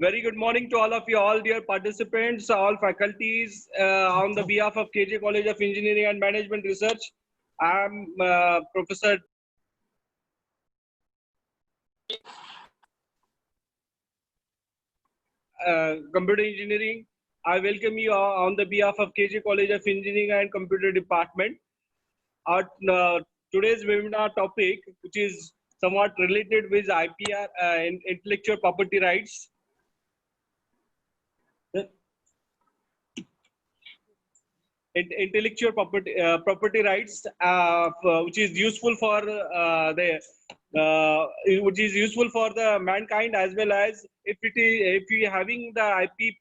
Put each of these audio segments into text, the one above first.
Very good morning to all of you, all dear participants, all faculties. On the behalf of KJ College of Engineering and Management Research, I'm Professor Computer Engineering. I welcome you on the behalf of KJ College of Engineering and Computer Department. Our today's webinar topic, which is somewhat related with IPR, intellectual property rights. Intellectual property rights, which is useful for which is useful for the mankind, as well as if we having the IP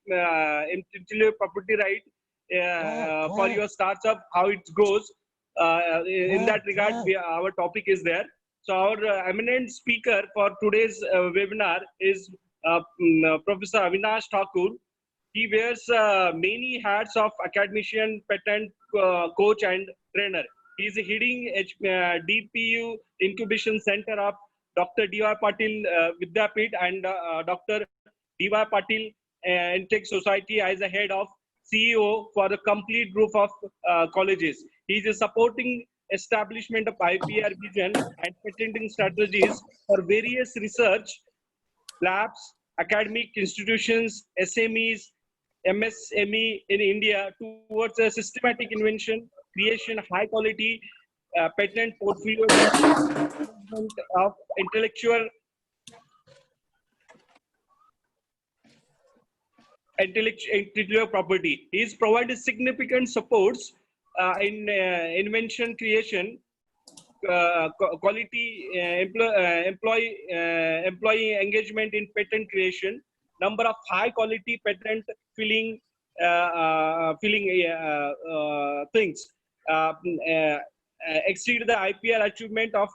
intellectual property right for your startup, how it goes. In that regard, our topic is there. So our eminent speaker for today's webinar is Professor Avinash Thakur. He wears many hats of academician, patent coach, and trainer. He is heading DPU Incubation Center of Dr. D.Y. Patil Vidyapith and Dr. D.Y. Patil Intech Society as a head of CEO for the complete group of colleges. He is supporting establishment of IPR vision and patenting strategies for various research labs, academic institutions, SMEs, MSME in India towards a systematic invention, creation, high quality patent portfolio development of intellectual property. He is provided significant supports in invention creation, quality employee engagement in patent creation, number of high quality patent filling things exceed the IPR achievement of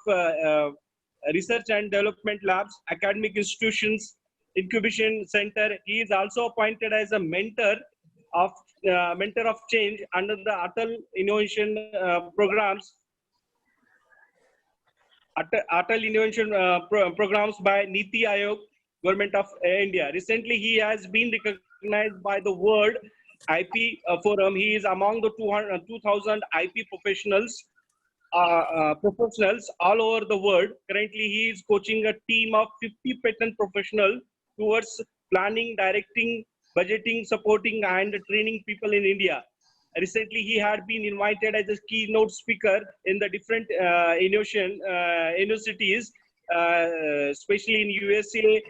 research and development labs, academic institutions, incubation center. He is also appointed as a mentor of change under the Atal Innovation programs. Atal Innovation programs by Niti Aayog, Government of India. Recently, he has been recognized by the World IP Forum. He is among the 2,000 IP professionals all over the world. Currently, he is coaching a team of 50 patent professionals towards planning, directing, budgeting, supporting, and training people in India. Recently, he had been invited as a keynote speaker in the different universities, especially in USA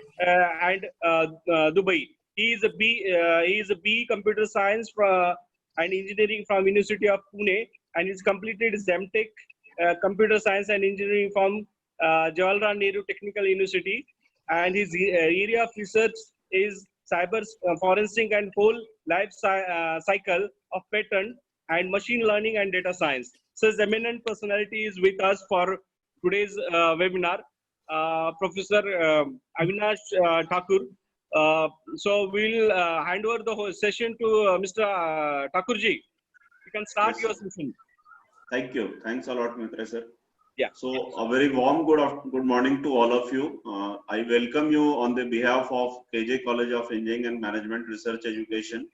and Dubai. He is a B Computer Science and Engineering from University of Pune, and he's completed his MTech Computer Science and Engineering from Jawaharlal Nehru Technical University, and his area of research is cyber forensic and whole life cycle of patent and machine learning and data science. So his eminent personality is with us for today's webinar, Professor Avinash Thakur. So we'll hand over the whole session to Mr. Thakurji. You can start your session. Thank you. Thanks a lot, Mitra sir. Yeah. So a very warm good morning to all of you. I welcome you on the behalf of KJ College of Engineering and Management Research Education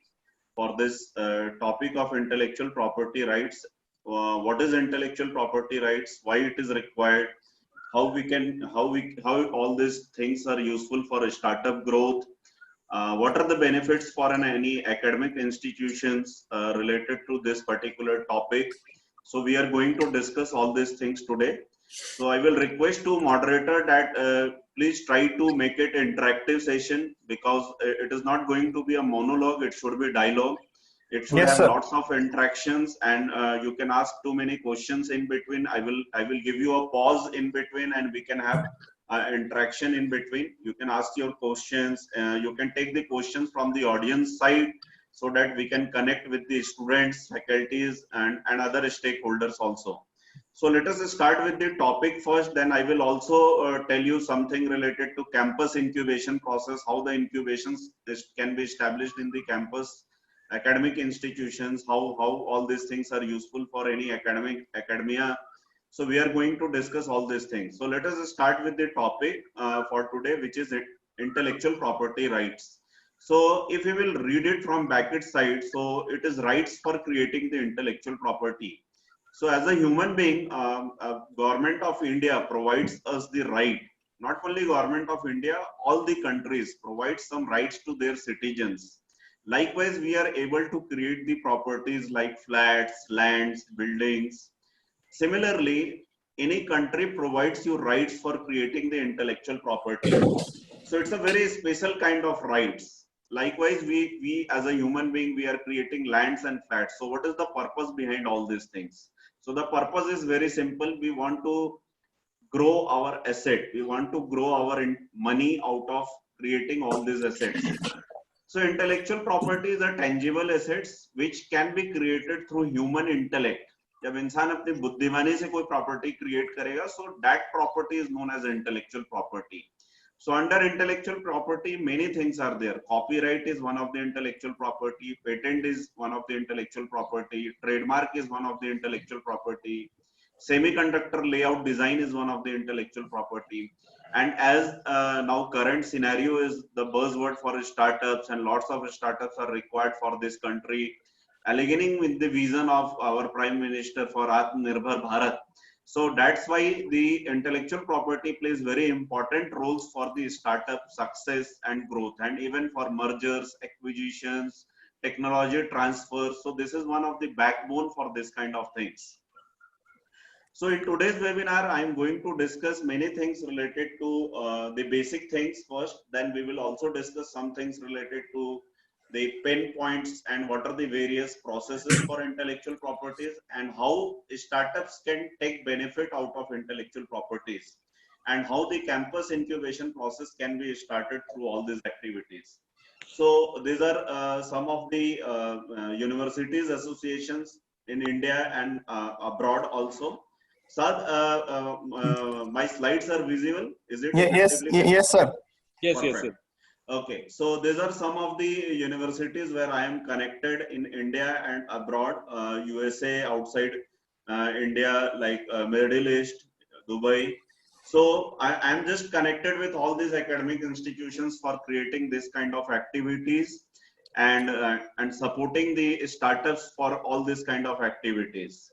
for this topic of intellectual property rights. What is intellectual property rights? Why it is required? How all these things are useful for a startup growth? What are the benefits for any academic institutions related to this particular topic? So we are going to discuss all these things today. So I will request to moderator that please try to make it interactive session, because it is not going to be a monologue. It should be dialogue. It should have lots of interactions, and you can ask too many questions in between. I will give you a pause in between, and we can have interaction in between. You can ask your questions. You can take the questions from the audience side, so that we can connect with the students, faculties, and other stakeholders also. So let us start with the topic first. Then I will also tell you something related to campus incubation process, how the incubations can be established in the campus, academic institutions, how all these things are useful for any academia. So we are going to discuss all these things. So let us start with the topic for today, which is intellectual property rights. So if we will read it from bracket side, so it is rights for creating the intellectual property. So as a human being, government of India provides us the right. Not only government of India, all the countries provide some rights to their citizens. Likewise, we are able to create the properties like flats, lands, buildings. Similarly, any country provides you rights for creating the intellectual property. So it's a very special kind of rights. Likewise, we as a human being, we are creating lands and flats. So what is the purpose behind all these things? So the purpose is very simple. We want to grow our asset. We want to grow our money out of creating all these assets. So intellectual property is a tangible assets which can be created through human intellect. जब इंसान अपनी बुद्धिमानी से कोई property create करेगा, so that property is known as intellectual property. So under intellectual property, many things are there. Copyright is one of the intellectual property. Patent is one of the intellectual property. Trademark is one of the intellectual property. Semiconductor layout design is one of the intellectual property. And as now current scenario is the buzzword for startups, and lots of startups are required for this country, aligning with the vision of our Prime Minister for Atmanirbhar Bharat. So that's why the intellectual property plays very important roles for the startup success and growth, and even for mergers, acquisitions, technology transfers. So this is one of the backbone for this kind of things. So in today's webinar, I am going to discuss many things related to the basic things first. Then we will also discuss some things related to the pain points and what are the various processes for intellectual properties and how startups can take benefit out of intellectual properties, and how the campus incubation process can be started through all these activities. So these are some of the universities associations in India and abroad also. Sad, my slides are visible. Is it effectively visible? Yes, sir. Yes, Perfect. yes, yes. Okay, so these are some of the universities where I am connected in India and abroad, USA, outside India, like Middle East, Dubai. So I am just connected with all these academic institutions for creating this kind of activities and supporting the startups for all this kind of activities.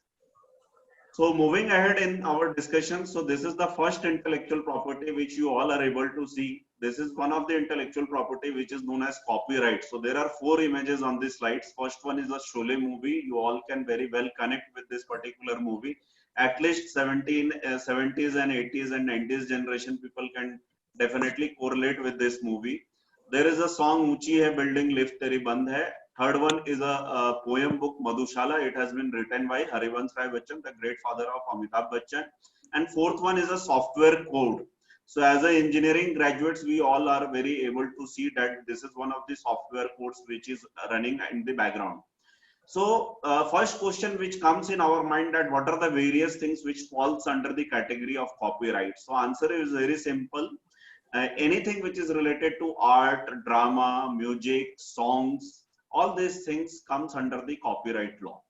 So moving ahead in our discussion, so this is the first intellectual property which you all are able to see. This is one of the intellectual property which is known as copyright. So there are 4 images on this slides. First one is a Sholay movie. You all can very well connect with this particular movie. At least 70s and 80s and 90s generation people can definitely correlate with this movie. There is a song Unchi Hai Building Lift Teri Band Hai. Third one is a poem book Madhushala. It has been written by Harivansh Rai Bachchan, the great father of Amitabh Bachchan. And fourth one is a software code. So as a engineering graduates, we all are very able to see that this is one of the software codes which is running in the background. So first question which comes in our mind, that what are the various things which falls under the category of copyright? So answer is very simple. Anything which is related to art, drama, music, songs, all these things comes under the copyright law.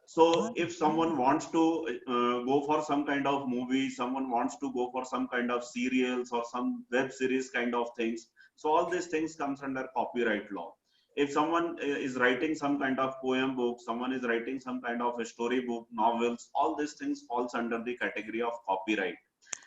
So if someone wants to go for some kind of movie, someone wants to go for some kind of serials or some web series kind of things, so all these things comes under copyright law. If someone is writing some kind of poem book, someone is writing some kind of a story book, novels, all these things falls under the category of copyright.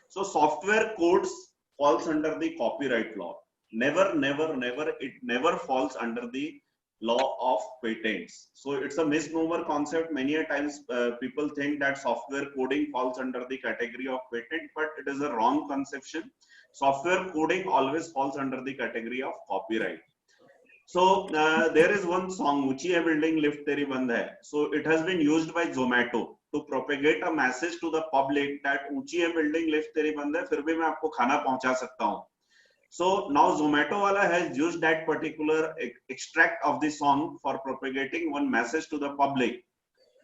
So software codes falls under the copyright law. Never, it never falls under the law of patents. So it's a misnomer concept. Many a times people think that software coding falls under the category of patent, but it is a wrong conception. Software coding always falls under the category of copyright. So there is one song, Unchi Hai Building Lift Teri Band Hai. So it has been used by Zomato to propagate a message to the public that Unchi Hai Building Lift Teri Band Hai, फिर भी मैं आपको खाना पहुंचा सकता हूं. So now Zomato wala has used that particular extract of the song for propagating one message to the public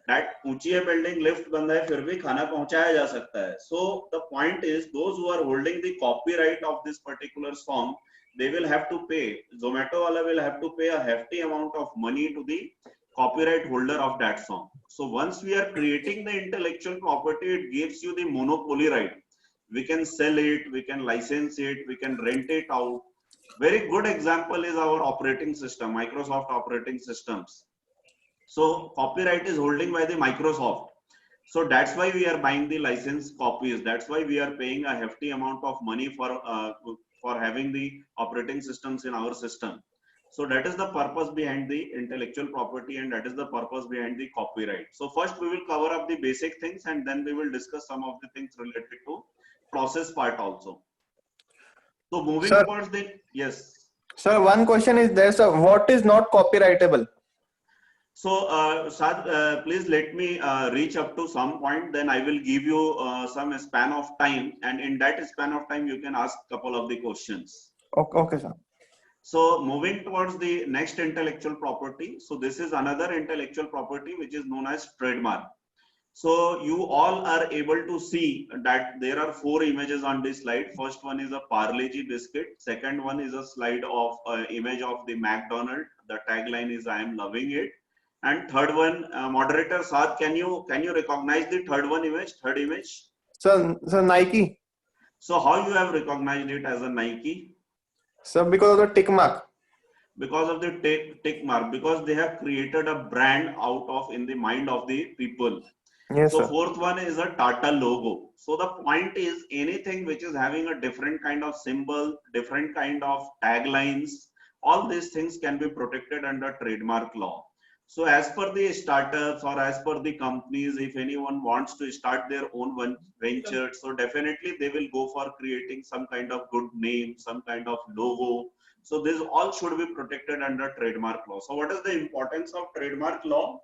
that Unchi Hai Building Lift Band Hai, फिर भी खाना पहुंचाया जा सकता है. So the point is, those who are holding the copyright of this particular song, they will have to pay. Zomato wala will have to pay a hefty amount of money to the copyright holder of that song. So once we are creating the intellectual property, it gives you the monopoly right. We can sell it, we can license it, we can rent it out. Very good example is our operating system, Microsoft operating systems. So copyright is holding by the Microsoft. So that's why we are buying the license copies. That's why we are paying a hefty amount of money for having the operating systems in our system. So that is the purpose behind the intellectual property, and that is the purpose behind the copyright. So first we will cover up the basic things, and then we will discuss some of the things related to process part also. So moving Sir, towards the, yes. sir, one question is there, sir. What is not copyrightable? So, Sad, please let me reach up to some point, then I will give you some span of time, and in that span of time, you can ask a couple of the questions. Okay, okay, sir. So, moving towards the next intellectual property. So, this is another intellectual property which is known as trademark. So, you all are able to see that there are 4 images on this slide. First one is a Parle-G biscuit. Second one is a slide of image of the McDonald's. The tagline is "I am loving it." And third one, moderator Saad, can you recognize the third image? So Nike. So how you have recognized it as a Nike? So because of the tick mark. Because of the tick mark, because they have created a brand out of in the mind of the people. Yes, so sir. Fourth one is a Tata logo. So the point is anything which is having a different kind of symbol, different kind of taglines, all these things can be protected under trademark law. So as per the startups or as per the companies, if anyone wants to start their own venture, so definitely they will go for creating some kind of good name, some kind of logo. So this all should be protected under trademark law. So what is the importance of trademark law?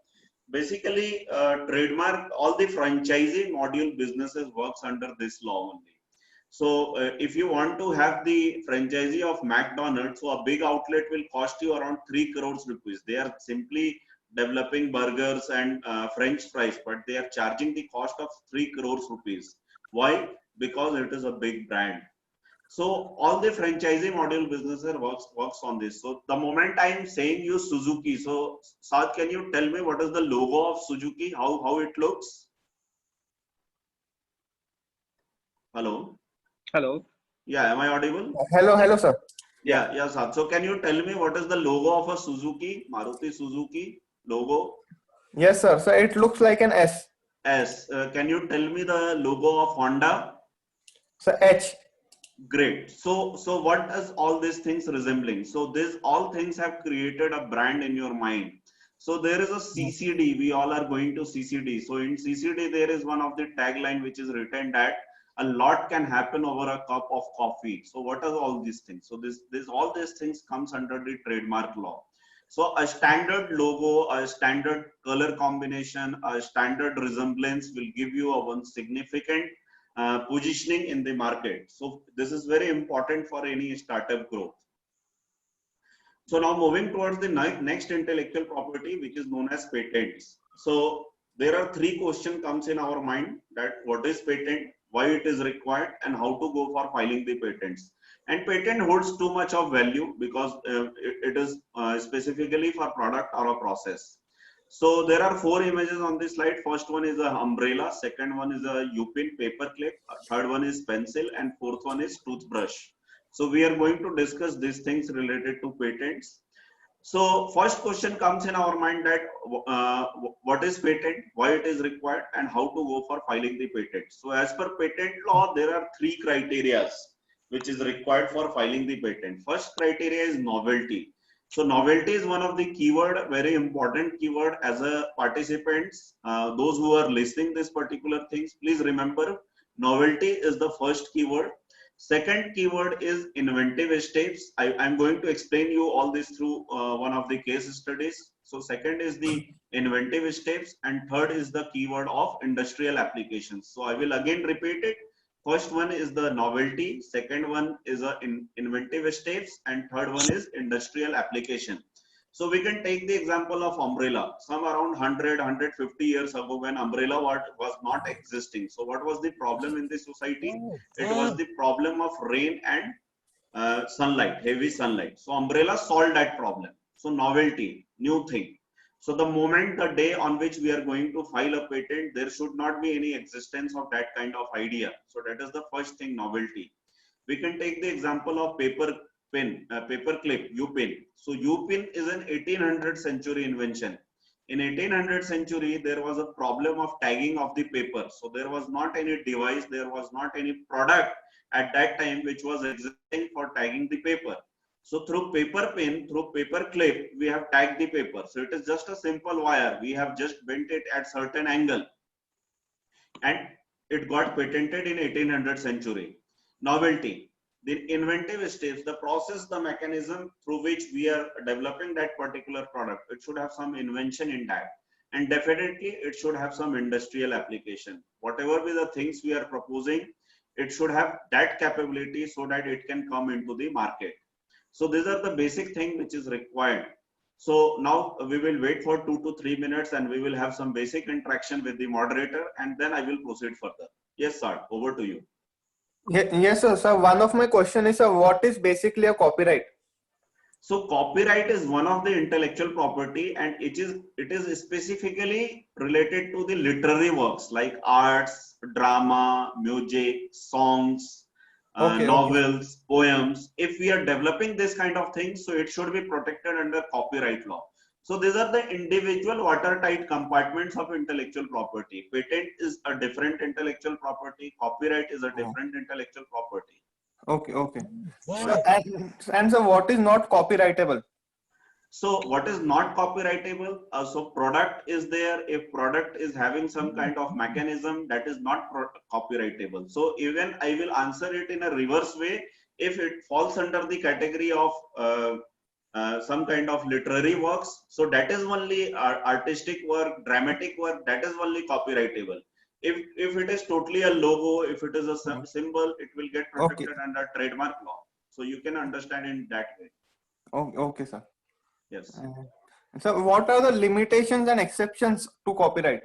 Basically, trademark, all the franchising module businesses works under this law only. So if you want to have the franchisee of McDonald's, so a big outlet will cost you around 3 crores rupees. They are simply developing burgers and French fries, but they are charging the cost of 3 crores rupees. Why? Because it is a big brand. So all the franchising module businesses works on this. So the moment I am saying you Suzuki, so Saad, can you tell me what is the logo of Suzuki? How it looks? Hello. Hello. Yeah, am I audible? Hello, sir. Yeah, Saad. So can you tell me what is the logo of a Suzuki, Maruti Suzuki logo? Yes, sir. So it looks like an S. S. Can you tell me the logo of Honda? So H. Great. So what is all these things resembling? So these all things have created a brand in your mind. So there is a CCD. We all are going to CCD. So in CCD, there is one of the tagline which is written that a lot can happen over a cup of coffee. So what are all these things? So all these things comes under the trademark law. So a standard logo, a standard color combination, a standard resemblance will give you a one significant positioning in the market. So this is very important for any startup growth. So now moving towards the next intellectual property, which is known as patents. So there are 3 questions comes in our mind, that what is patent, why it is required, and how to go for filing the patents. And patent holds too much of value because it is specifically for product or a process. So there are 4 images on this slide. First one is a umbrella, second one is a U-pin paper clip, third one is pencil, and fourth one is toothbrush. So we are going to discuss these things related to patents. So first question comes in our mind that what is patent, why it is required, and how to go for filing the patent. So as per patent law, there are 3 criteria which is required for filing the patent. First criteria is novelty. So novelty is one of the keyword, very important keyword as a participants. Those who are listening this particular things, please remember novelty is the first keyword. Second keyword is inventive steps. I'm going to explain you all this through one of the case studies. So second is the inventive steps, and third is the keyword of industrial applications. So I will again repeat it. First one is the novelty, second one is a inventive steps, and third one is industrial application. So we can take the example of umbrella. Some around 150 years ago, when umbrella was not existing. So what was the problem in the society? It was the problem of rain and sunlight, heavy sunlight. So umbrella solved that problem. So novelty, new thing. So the moment, the day on which we are going to file a patent, there should not be any existence of that kind of idea. So that is the first thing, novelty. We can take the example of paper pen, paper clip, U-pin. So U-pin is an 1800th century invention. In 1800th century, there was a problem of tagging of the paper. So there was not any device, there was not any product at that time which was existing for tagging the paper. So through paper pin, through paper clip, we have tagged the paper. So it is just a simple wire. We have just bent it at certain angle, and it got patented in 1800th century. Novelty, the inventive steps, the process, the mechanism through which we are developing that particular product. It should have some invention in that, and definitely it should have some industrial application. Whatever be the things we are proposing, it should have that capability so that it can come into the market. So these are the basic thing which is required. So now we will wait for 2 to 3 minutes and we will have some basic interaction with the moderator, and then I will proceed further. Yes, sir, over to you. Yes, sir. So one of my question is, what is basically a copyright? So copyright is one of the intellectual property, and it is specifically related to the literary works like arts, drama, music, songs, novels, poems. If we are developing this kind of things, so it should be protected under copyright law. So these are the individual watertight compartments of intellectual property. Patent is a different intellectual property. Copyright is a different intellectual property. Okay. So, and so what is not copyrightable? So what is not copyrightable? So product is there. If product is having some kind of mechanism, that is not copyrightable. So even I will answer it in a reverse way. If it falls under the category of some kind of literary works, so that is only artistic work, dramatic work, that is only copyrightable. If it is totally a logo, if it is a symbol, it will get protected under trademark law. So you can understand in that way. Okay, sir. Yes. So what are the limitations and exceptions to copyright?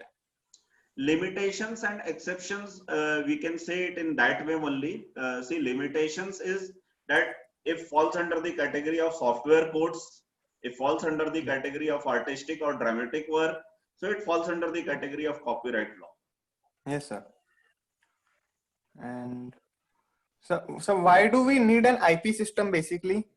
Limitations and exceptions, we can say it in that way only. See, limitations is that if falls under the category of software codes, if falls under the category of artistic or dramatic work, so it falls under the category of copyright law. Yes, sir. And so why do we need an IP system basically?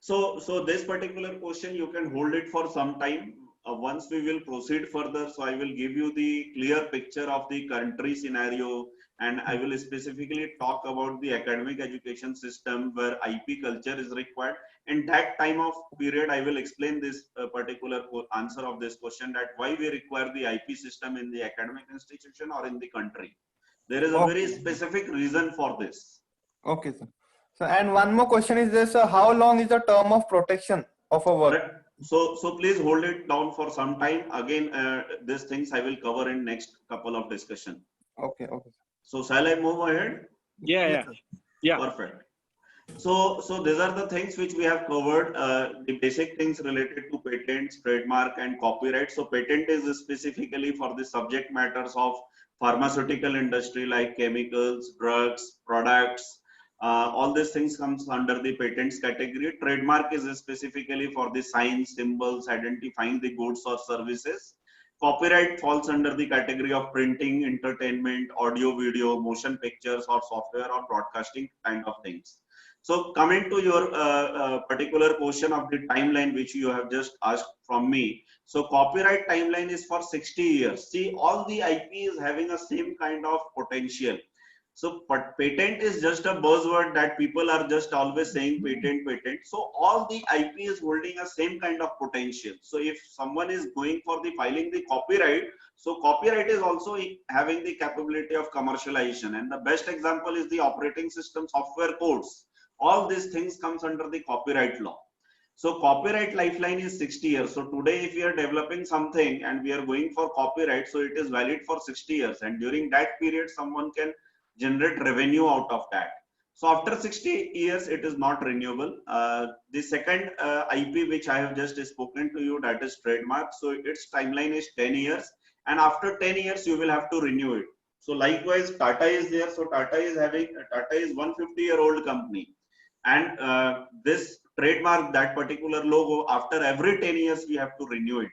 So this particular question, you can hold it for some time. Once we will proceed further, so I will give you the clear picture of the country scenario, and I will specifically talk about the academic education system where IP culture is required. In that time of period, I will explain this particular answer of this question, that why we require the IP system in the academic institution or in the country. There is a very specific reason for this. Okay, sir. So, and one more question is this: how long is the term of protection of a work? So please hold it down for some time. Again, these things I will cover in next couple of discussion. Okay. So shall I move ahead? Yeah. Perfect. So these are the things which we have covered. The basic things related to patents, trademark, and copyright. So patent is specifically for the subject matters of pharmaceutical industry like chemicals, drugs, products. All these things comes under the patents category. Trademark is specifically for the signs, symbols, identifying the goods or services. Copyright falls under the category of printing, entertainment, audio, video, motion pictures, or software or broadcasting kind of things. So coming to your particular question of the timeline which you have just asked from me. So copyright timeline is for 60 years. See, all the IP is having a same kind of potential. So but patent is just a buzzword that people are just always saying patent. So all the IP is holding a same kind of potential. So if someone is going for the filing the copyright, so copyright is also having the capability of commercialization. And the best example is the operating system software codes. All these things comes under the copyright law. So copyright lifeline is 60 years. So today, if we are developing something and we are going for copyright, so it is valid for 60 years. And during that period, someone can generate revenue out of that. So after 60 years, it is not renewable. The second IP which I have just spoken to you, that is trademark. So its timeline is 10 years. And after 10 years, you will have to renew it. So likewise, Tata is there. So Tata is 150-year-old company. And this trademark, that particular logo, after every 10 years, we have to renew it.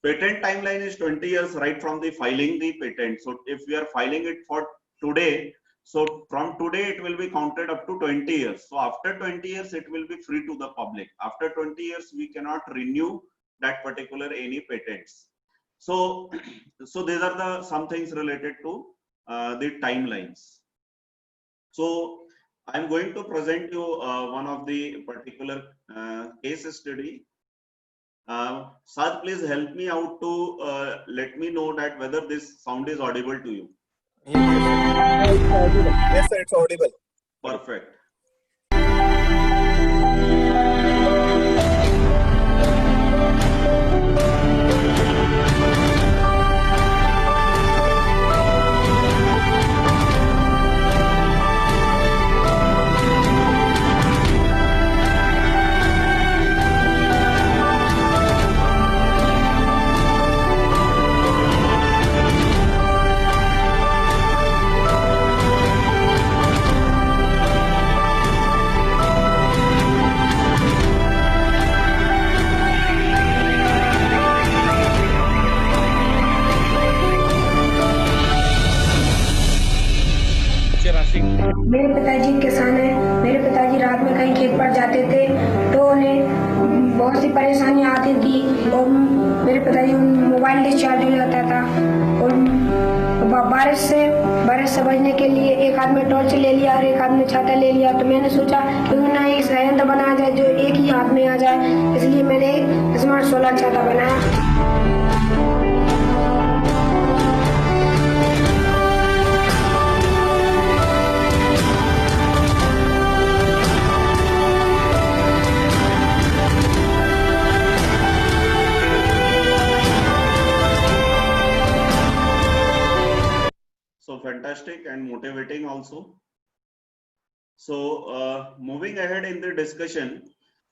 Patent timeline is 20 years right from the filing the patent. So if we are filing it for today, So from today, it will be counted up to 20 years. So after 20 years, it will be free to the public. After 20 years, we cannot renew that particular any patents. So, so these are the some things related to the timelines. So I'm going to present you one of the particular case study. Sad, please help me out to let me know that whether this sound is audible to you. Yes, sir, it's audible. Perfect. मेरे पिताजी किसान हैं। मेरे पिताजी रात में कहीं खेत पर जाते थे तो उन्हें बहुत सी परेशानियां आती थी और मेरे पिताजी मोबाइल डिस्चार्ज हो जाता था और बारिश से बचने के लिए एक हाथ में टॉर्च ले लिया और एक हाथ में छाता ले लिया। तो मैंने सोचा क्यों ना एक संयंत्र बनाया जाए जो एक ही हाथ में आ जाए, इसलिए मैंने स्मार्ट सोलर छाता बनाया। So fantastic and motivating also. So moving ahead in the discussion,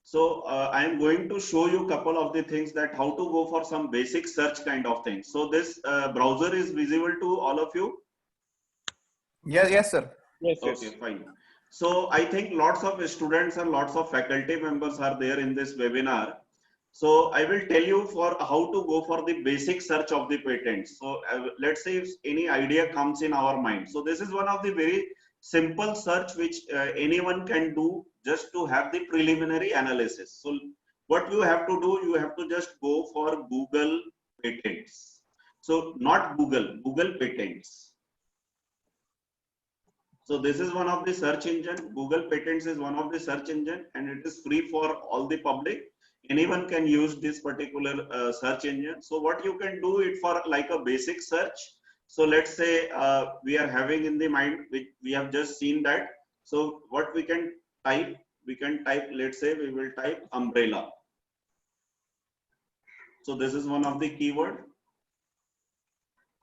so I am going to show you a couple of the things that how to go for some basic search kind of things. So this browser is visible to all of you? Yes, sir. Yes, okay, fine. So I think lots of students and lots of faculty members are there in this webinar. So I will tell you for how to go for the basic search of the patents. So let's say if any idea comes in our mind. So this is one of the very simple search which anyone can do just to have the preliminary analysis. So what you have to do, you have to just go for Google patents. So not Google patents. So this is one of the search engine. Google patents is one of the search engine and it is free for all the public. Anyone can use this particular search engine. So what you can do it for like a basic search. So let's say we are having in the mind, we have just seen that. So what we can type, let's say we will type umbrella. So this is one of the keyword.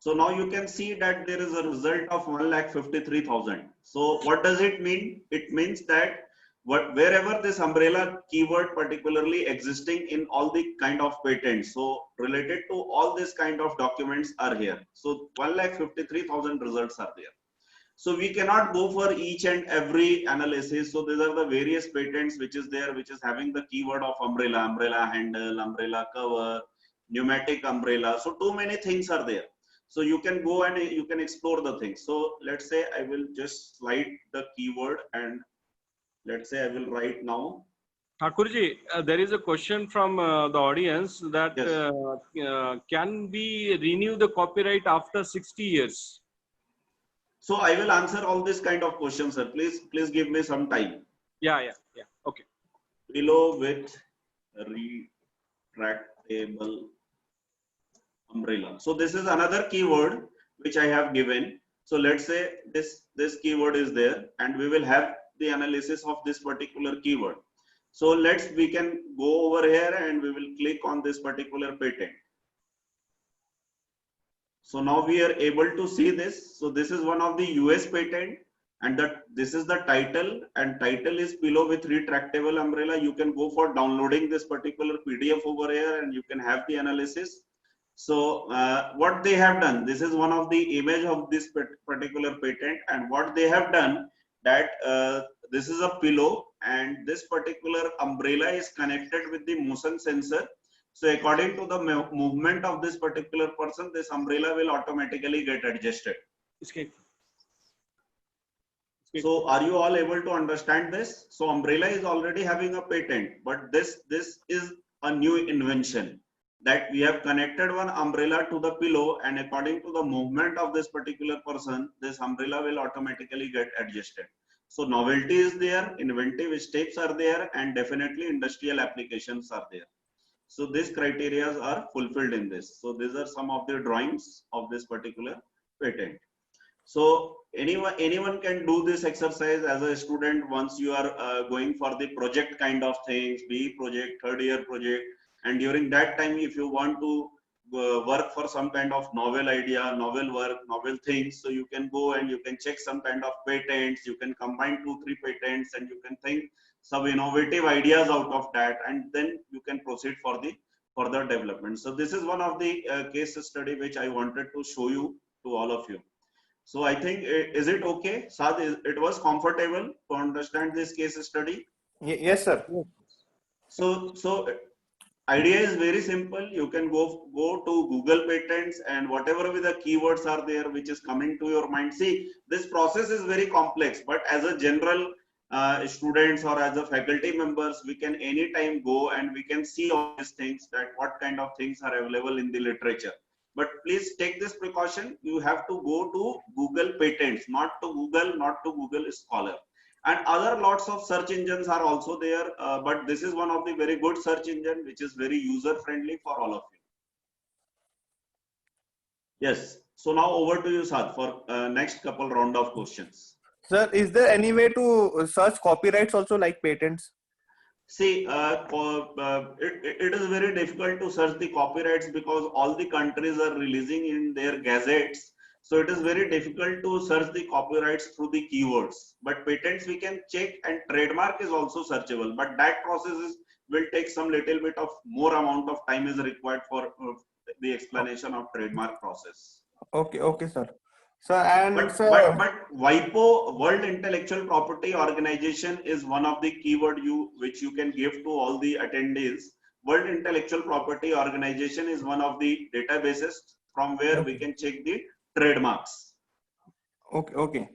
So now you can see that there is a result of 1,53,000. So what does it mean? It means that wherever this umbrella keyword particularly existing in all the kind of patents, so related to all this kind of documents are here. So 1,53,000 results are there. So we cannot go for each and every analysis. So these are the various patents which is there, which is having the keyword of umbrella, umbrella handle, umbrella cover, pneumatic umbrella. So too many things are there. So you can go and you can explore the things. So let's say I will just slide the keyword and let's say I will write now. Thakurji, there is a question from the audience that Yes. can we renew the copyright after 60 years? So I will answer all this kind of questions, sir. Please give me some time. Yeah. Okay. Below with retractable umbrella. So this is another keyword which I have given. So let's say this keyword is there and we will have the analysis of this particular keyword. So we can go over here and we will click on this particular patent. So now we are able to see this. So this is one of the US patent and this is the title and title is below with retractable umbrella. You can go for downloading this particular PDF over here and you can have the analysis. So what they have done, this is one of the image of this particular patent and what they have done that this is a pillow and this particular umbrella is connected with the motion sensor. So according to the movement of this particular person, this umbrella will automatically get adjusted. Escape. So are you all able to understand this? So umbrella is already having a patent, but this is a new invention that we have connected one umbrella to the pillow, and according to the movement of this particular person, this umbrella will automatically get adjusted. So novelty is there, inventive steps are there, and definitely industrial applications are there. So these criteria are fulfilled in this. So these are some of the drawings of this particular patent. So anyone can do this exercise as a student once you are going for the project kind of things, BE project, third year project, and during that time, if you want to work for some kind of novel idea, novel work, novel things, so you can go and you can check some kind of patents, you can combine 2-3 patents, and you can think some innovative ideas out of that, and then you can proceed for the further development. So this is one of the case study which I wanted to show you to all of you. So I think, is it okay, Saad? It was comfortable to understand this case study? Yes, sir. So idea is very simple. You can go to Google Patents, and whatever with the keywords are there which is coming to your mind. See, this process is very complex, but as a general students or as a faculty members, we can anytime go and we can see all these things, that what kind of things are available in the literature. But please take this precaution. You have to go to Google Patents, not to Google Scholar. And other lots of search engines are also there, but this is one of the very good search engine which is very user friendly for all of you. Yes. So now over to you, Saad, for next couple round of questions. Sir, is there any way to search copyrights also like patents? See, it is very difficult to search the copyrights because all the countries are releasing in their gazettes. So it is very difficult to search the copyrights through the keywords. But patents we can check, and trademark is also searchable. But that process will take some little bit of more amount of time is required for the explanation of trademark process. Okay, sir. So but WIPO, World Intellectual Property Organization, is one of the keyword which you can give to all the attendees. World Intellectual Property Organization is one of the databases from where we can check the trademarks. Okay.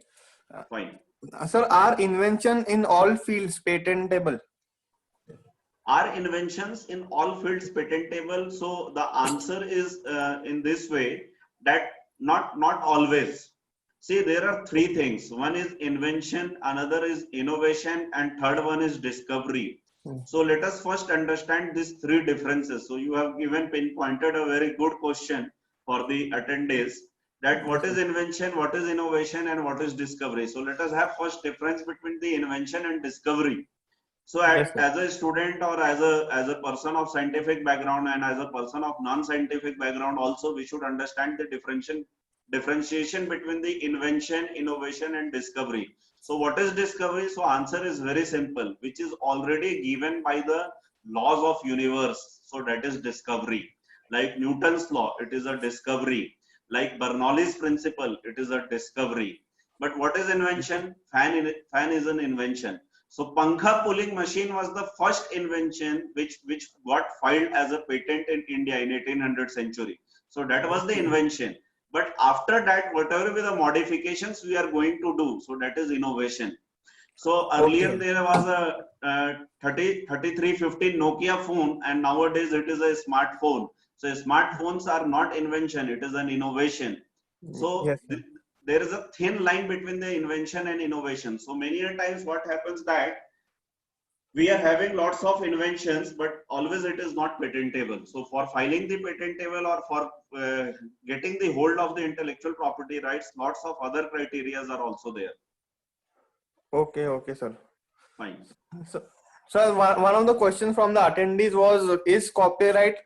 Fine. Sir, are invention in all fields patentable? Are inventions in all fields patentable? So the answer is in this way, that not always. See, there are three things. One is invention, another is innovation, and third one is discovery. So let us first understand these three differences. So you have given pinpointed a very good question for the attendees, that what is invention, what is innovation, and what is discovery. So let us have first difference between the invention and discovery. So as a student or as a person of scientific background and as a person of non-scientific background also, we should understand the differentiation between the invention, innovation, and discovery. So what is discovery? So answer is very simple, which is already given by the laws of universe. So that is discovery. Like Newton's law, it is a discovery. Like Bernoulli's principle, it is a discovery. But what is invention? Fan is an invention. So Pankha pulling machine was the first invention which got filed as a patent in India in 1800 century. So that was the invention. But after that, whatever with the modifications we are going to do, so that is innovation. So earlier there was a 3315 Nokia phone, and nowadays it is a smartphone. So smartphones are not invention, it is an innovation. So there is a thin line between the invention and innovation. So many times what happens that we are having lots of inventions, but always it is not patentable. So for filing the patentable or for getting the hold of the intellectual property rights, lots of other criteria are also there. Okay, sir. Fine. So one of the questions from the attendees was, is copyright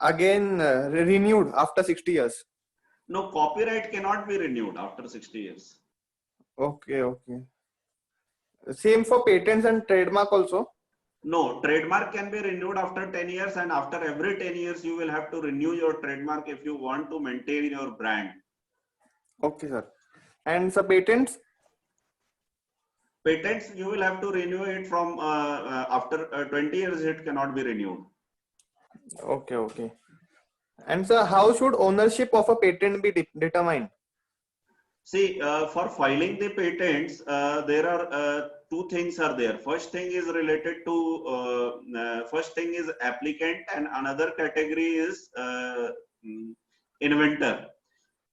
again renewed after 60 years? No, copyright cannot be renewed after 60 years. Okay. Same for patents and trademark also? No, trademark can be renewed after 10 years, and after every 10 years you will have to renew your trademark if you want to maintain your brand. Okay, sir. And so patents? Patents, you will have to renew it from after 20 years, it cannot be renewed. Okay. And sir, how should ownership of a patent be determined? See, for filing the patents, there are two things are there. First thing is related to first thing is applicant, and another category is inventor.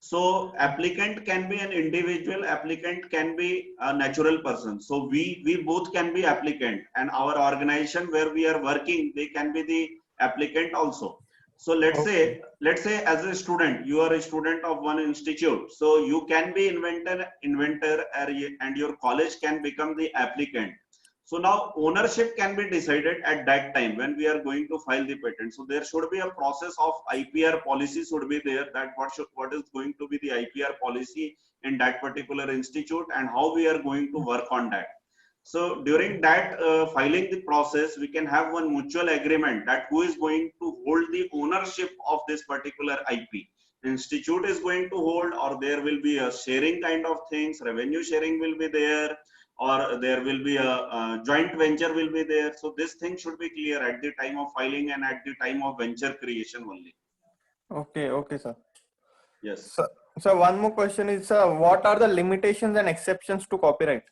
So applicant can be an individual, applicant can be a natural person. So we both can be applicant, and our organization where we are working, they can be the applicant also. So let's say as a student, you are a student of one institute, so you can be inventor, and your college can become the applicant. So now ownership can be decided at that time when we are going to file the patent. So there should be a process of IPR policy should be there, that what is going to be the IPR policy in that particular institute and how we are going to work on that. So during that filing the process, we can have one mutual agreement that who is going to hold the ownership of this particular IP. Institute is going to hold, or there will be a sharing kind of things, revenue sharing will be there, or there will be a joint venture will be there. So this thing should be clear at the time of filing and at the time of venture creation only. Okay, sir. Yes. So one more question is, what are the limitations and exceptions to copyright?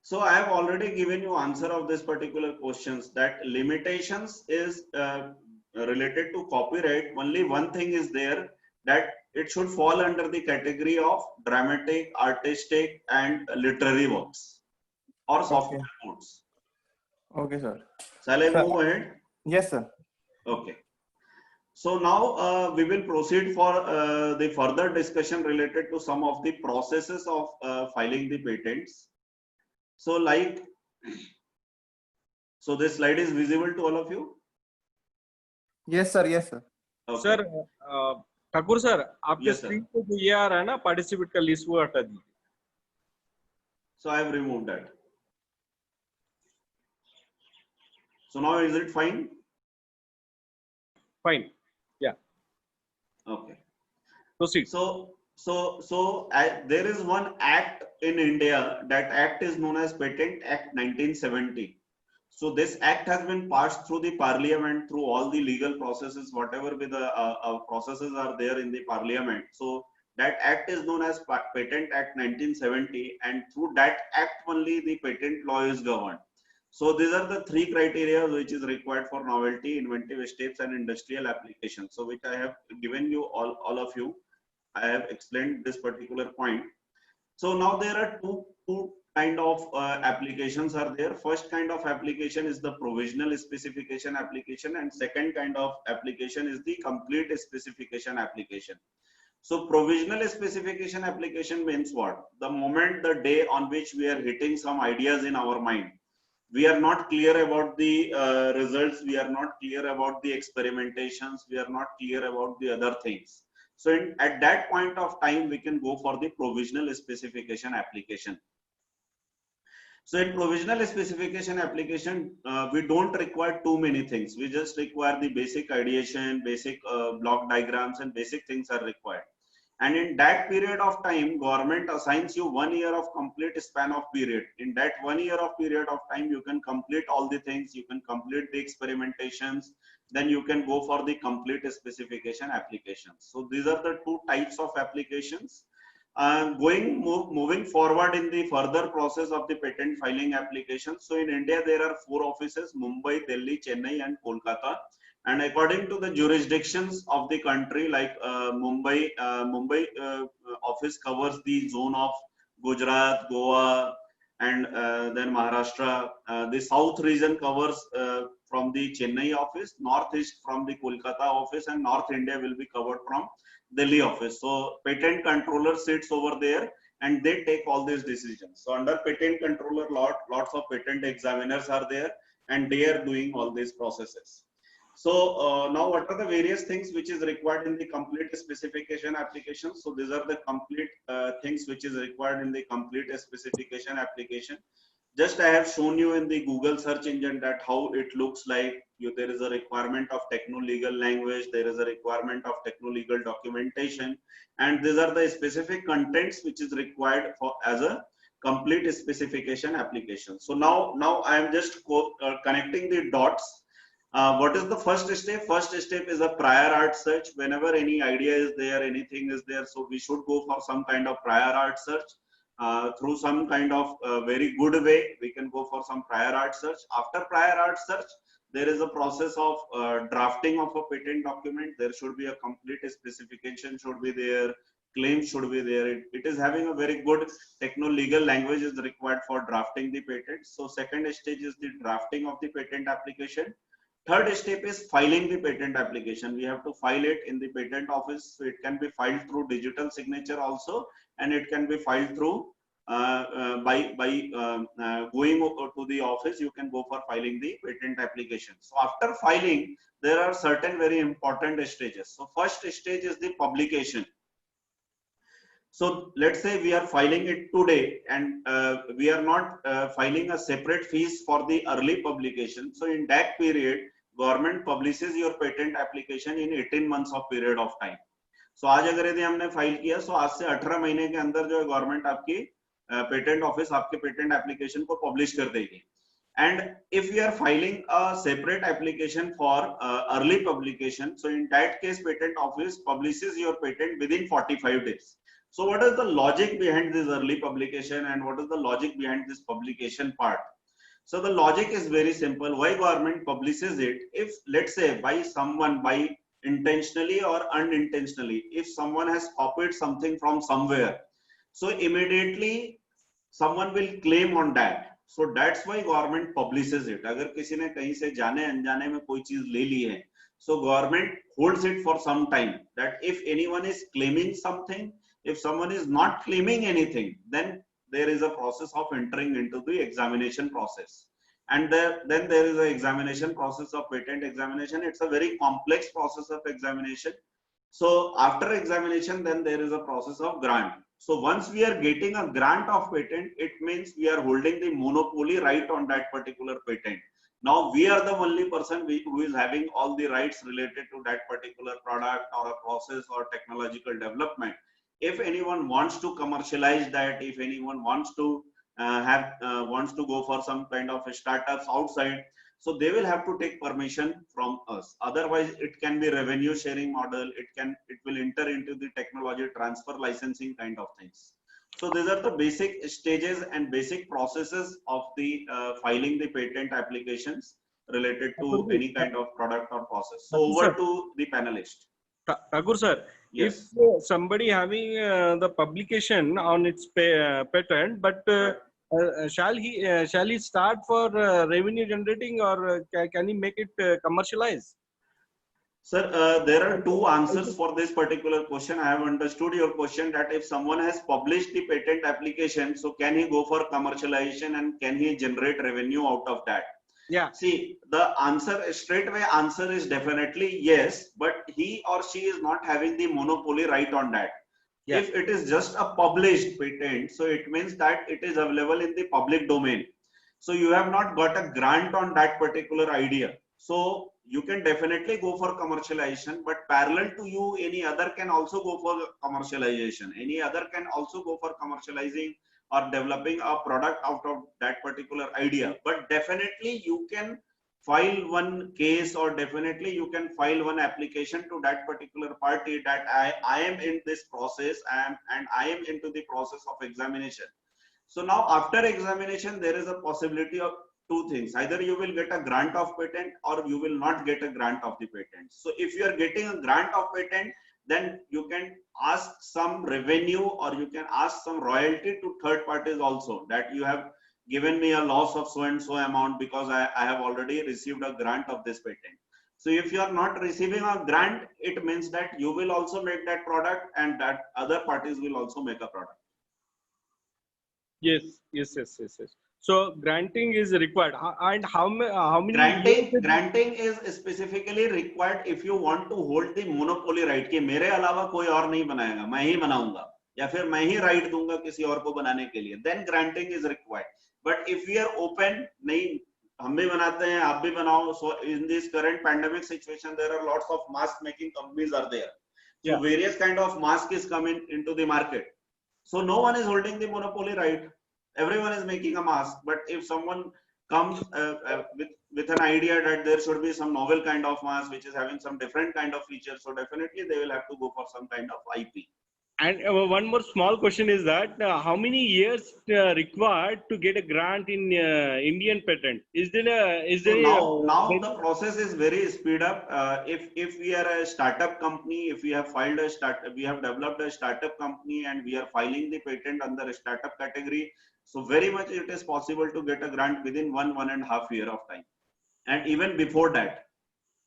So I have already given you answer of this particular questions, that limitations is related to copyright. Only one thing is there, that it should fall under the category of dramatic, artistic, and literary works or software codes. Okay, sir. Shall I move ahead? Yes, sir. Okay. So now we will proceed for the further discussion related to some of the processes of filing the patents. So so this slide is visible to all of you? Yes, sir. Yes, sir. Okay. Sir Thakur sir, आपके Yes, sir. Screen पे जो ये आ रहा है ना participate का list, वो हटा दीजिए. So I have removed that. So now is it fine? Fine. Yeah. Okay. Proceed. So there is one act in India. That act is known as Patent Act 1970. So this act has been passed through the parliament, through all the legal processes, whatever with the processes are there in the parliament. So that act is known as Patent Act 1970, and through that act only the patent law is governed. So these are the three criteria which is required for novelty, inventive steps, and industrial applications. So which I have given you all of you. I have explained this particular point. So now there are two kind of applications are there. First kind of application is the provisional specification application, and second kind of application is the complete specification application. So provisional specification application means what? The moment, the day on which we are hitting some ideas in our mind, we are not clear about the results, we are not clear about the experimentations, we are not clear about the other things. So at that point of time, we can go for the provisional specification application. So in provisional specification application, we don't require too many things. We just require the basic ideation, basic block diagrams, and basic things are required. And in that period of time, government assigns you 1 year of complete span of period. In that 1 year of period of time, you can complete all the things, you can complete the experimentations, then you can go for the complete specification applications. So these are the two types of applications. Moving forward in the further process of the patent filing application. So in India, there are 4 offices: Mumbai, Delhi, Chennai, and Kolkata. And according to the jurisdictions of the country, like Mumbai office covers the zone of Gujarat, Goa, and then Maharashtra. The south region covers from the Chennai office, northeast from the Kolkata office, and North India will be covered from Delhi office. So patent controller sits over there and they take all these decisions. So under patent controller, lots of patent examiners are there and they are doing all these processes. So now what are the various things which is required in the complete specification application? So these are the complete things which is required in the complete specification application. Just I have shown you in the Google search engine that how it looks like. There is a requirement of techno-legal language, there is a requirement of techno-legal documentation, and these are the specific contents which is required for as a complete specification application. So now I am just connecting the dots. What is the first step? First step is a prior art search. Whenever any idea is there, anything is there, so we should go for some kind of prior art search. Through some kind of very good way, we can go for some prior art search. After prior art search, there is a process of drafting of a patent document. There should be a complete specification should be there, claims should be there. It is having a very good techno-legal language is required for drafting the patent. So second stage is the drafting of the patent application. Third step is filing the patent application. We have to file it in the patent office. So it can be filed through digital signature also, and it can be filed through by going to the office. You can go for filing the patent application. So after filing, there are certain very important stages. So first stage is the publication. So let's say we are filing it today, and we are not filing a separate fees for the early publication. So in that period, government publishes your patent application in 18 months of period of time. So आज अगर यदि हमने file किया, so आज से 18 महीने के अंदर जो है गवर्नमेंट आपकी पेटेंट ऑफिस आपके पेटेंट एप्लीकेशन को पब्लिश कर देगी. And if we are filing a separate application for early publication, so in that case, patent office publishes your patent within 45 days. So what is the logic behind this early publication, and what is the logic behind this publication part? So the logic is very simple. Why government publishes it? If let's say by intentionally or unintentionally, if someone has copied something from somewhere, so immediately someone will claim on that. So that's why government publishes it. अगर किसी ने कहीं से जाने अनजाने में कोई चीज ले ली है, so government holds it for some time. That if anyone is claiming something, if someone is not claiming anything, then there is a process of entering into the examination process. And then there is an examination process of patent examination. It's a very complex process of examination. So after examination, then there is a process of grant. So once we are getting a grant of patent, it means we are holding the monopoly right on that particular patent. Now we are the only person who is having all the rights related to that particular product or a process or technological development. If anyone wants to commercialize that, if anyone wants to wants to go for some kind of startups outside, so they will have to take permission from us. Otherwise, it can be revenue sharing model. It will enter into the technology transfer licensing kind of things. So these are the basic stages and basic processes of the filing the patent applications related to any kind of product or process. So over to the panelist. Thakur sir, yes. If somebody having the publication on its patent, but shall he start for revenue generating, or can he make it commercialize? Sir, there are two answers for this particular question. I have understood your question that if someone has published the patent application, so can he go for commercialization and can he generate revenue out of that? Yeah. See, the answer, straightway answer is definitely yes, but he or she is not having the monopoly right on that. Yeah. If it is just a published patent, so it means that it is available in the public domain. So you have not got a grant on that particular idea. So you can definitely go for commercialization, but parallel to you, any other can also go for commercialization. Any other can also go for commercializing or developing a product out of that particular idea. But definitely you can file one case, or definitely you can file one application to that particular party that I am in this process and I am into the process of examination. So now after examination, there is a possibility of two things. Either you will get a grant of patent or you will not get a grant of the patent. So if you are getting a grant of patent, then you can ask some revenue or you can ask some royalty to third parties also, that you have given me a loss of so and so amount because I have already received a grant of this patent. So if you are not receiving a grant, it means that you will also make that product and that other parties will also make a product. Yes. So granting is required, and how many? Granting is specifically required if you want to hold the monopoly right कि मेरे अलावा कोई और नहीं बनाएगा, मैं ही बनाऊंगा या फिर मैं ही right दूंगा किसी और को बनाने के लिए, then granting is required. But if we are open, नहीं हम भी बनाते हैं आप भी बनाओ. So in this current pandemic situation, there are lots of mask making companies are there. So various kind of mask is coming into the market. So no one is holding the monopoly right. Everyone is making a mask, but if someone comes with an idea that there should be some novel kind of mask which is having some different kind of features. So definitely they will have to go for some kind of IP. And one more small question is that how many years required to get a grant in Indian patent? Is there So now the process is very speed up. If we are a startup company, if we have we have developed a startup company and we are filing the patent under a startup category, so very much it is possible to get a grant within 1.5 year of time, and even before that.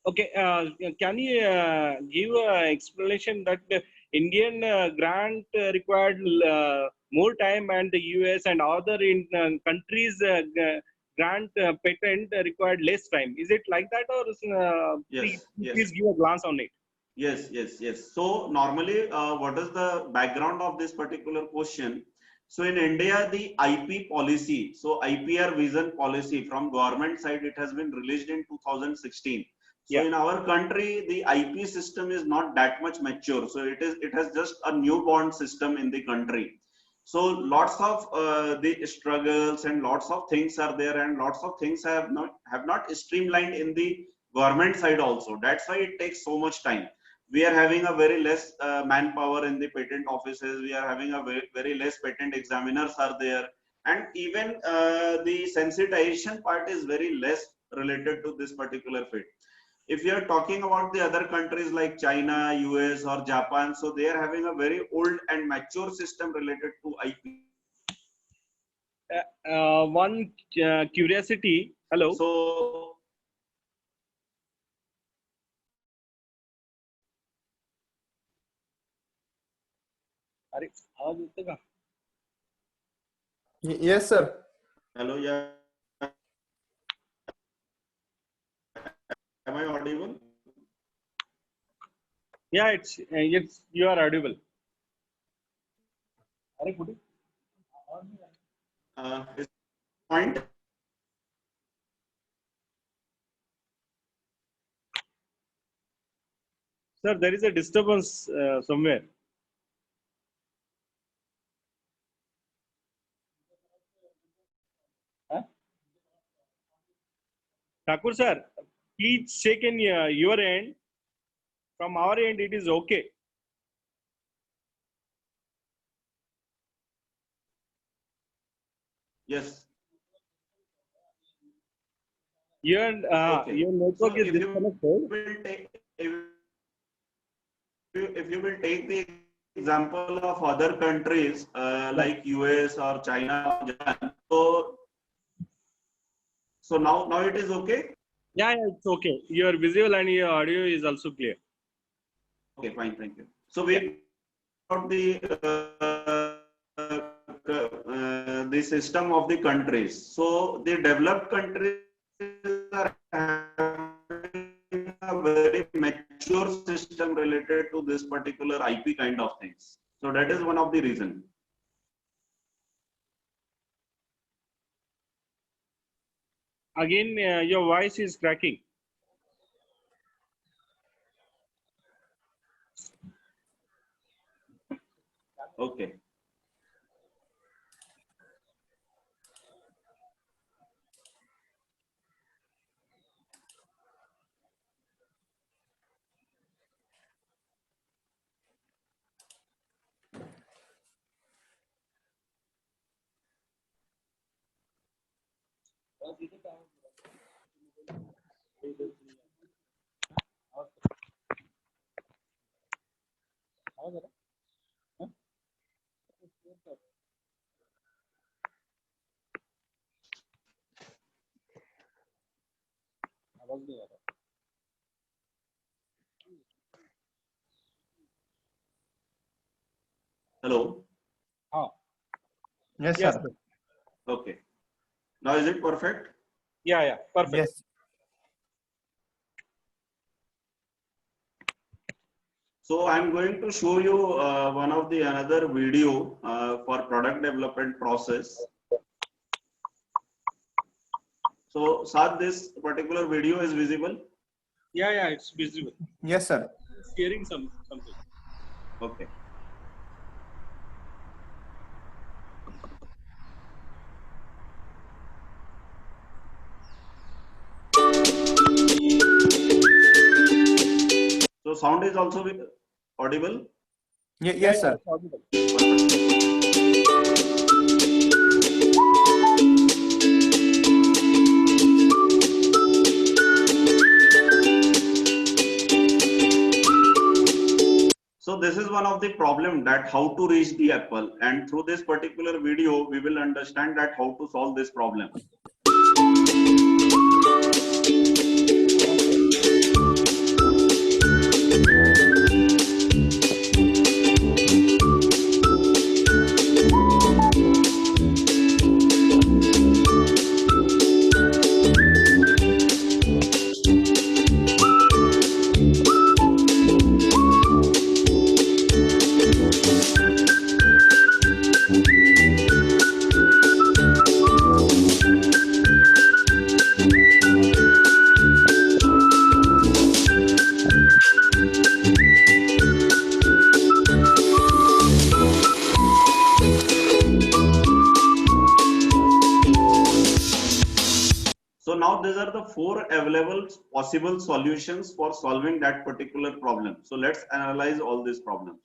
Okay, can you give an explanation that the Indian grant required more time and the US and other countries grant patent required less time? Is it like that, or Yes, please give a glance on it? Yes. So normally, what is the background of this particular question? So in India, the IP policy, so IPR vision policy from government side, it has been released in 2016. So in our country, the IP system is not that much mature. So it has just a newborn system in the country. So lots of the struggles and lots of things are there, and lots of things have not streamlined in the government side also. That's why it takes so much time. We are having a very less manpower in the patent offices. We are having a very less patent examiners are there, and even the sensitization part is very less related to this particular field. If you are talking about the other countries like China, US or Japan, so they are having a very old and mature system related to IP. One curiosity. Hello. So Yes, sir. hello, yeah. Am I audible? Yeah, it's you are audible. Is point? Sir, there is a disturbance somewhere. Huh? Thakur sir, please check in your end. From our end, it is okay. Yes. Your network So is disconnected. If you will take the example of other countries like US or China or Japan, so now it is okay. Yeah, it's okay. Your visual and your audio is also clear. Okay, fine, thank you. So we got the system of the countries. So the developed countries are having a very mature system related to this particular IP kind of things. So that is one of the reasons. Again, your voice is cracking. Okay. Hello. Yes, Yes, sir. sir. Okay. Now is it perfect? Yeah, perfect. Yes. So I'm going to show you one of the another video for product development process. So Saad, this particular video is visible? Yeah, it's visible. Yes, sir. Sharing something. Okay. sound is also audible? Yes, sir. So this is one of the problem, that how to reach the Apple, and through this particular video we will understand that how to solve this problem. So now these are the 4 available possible solutions for solving that particular problem. So let's analyze all these problems.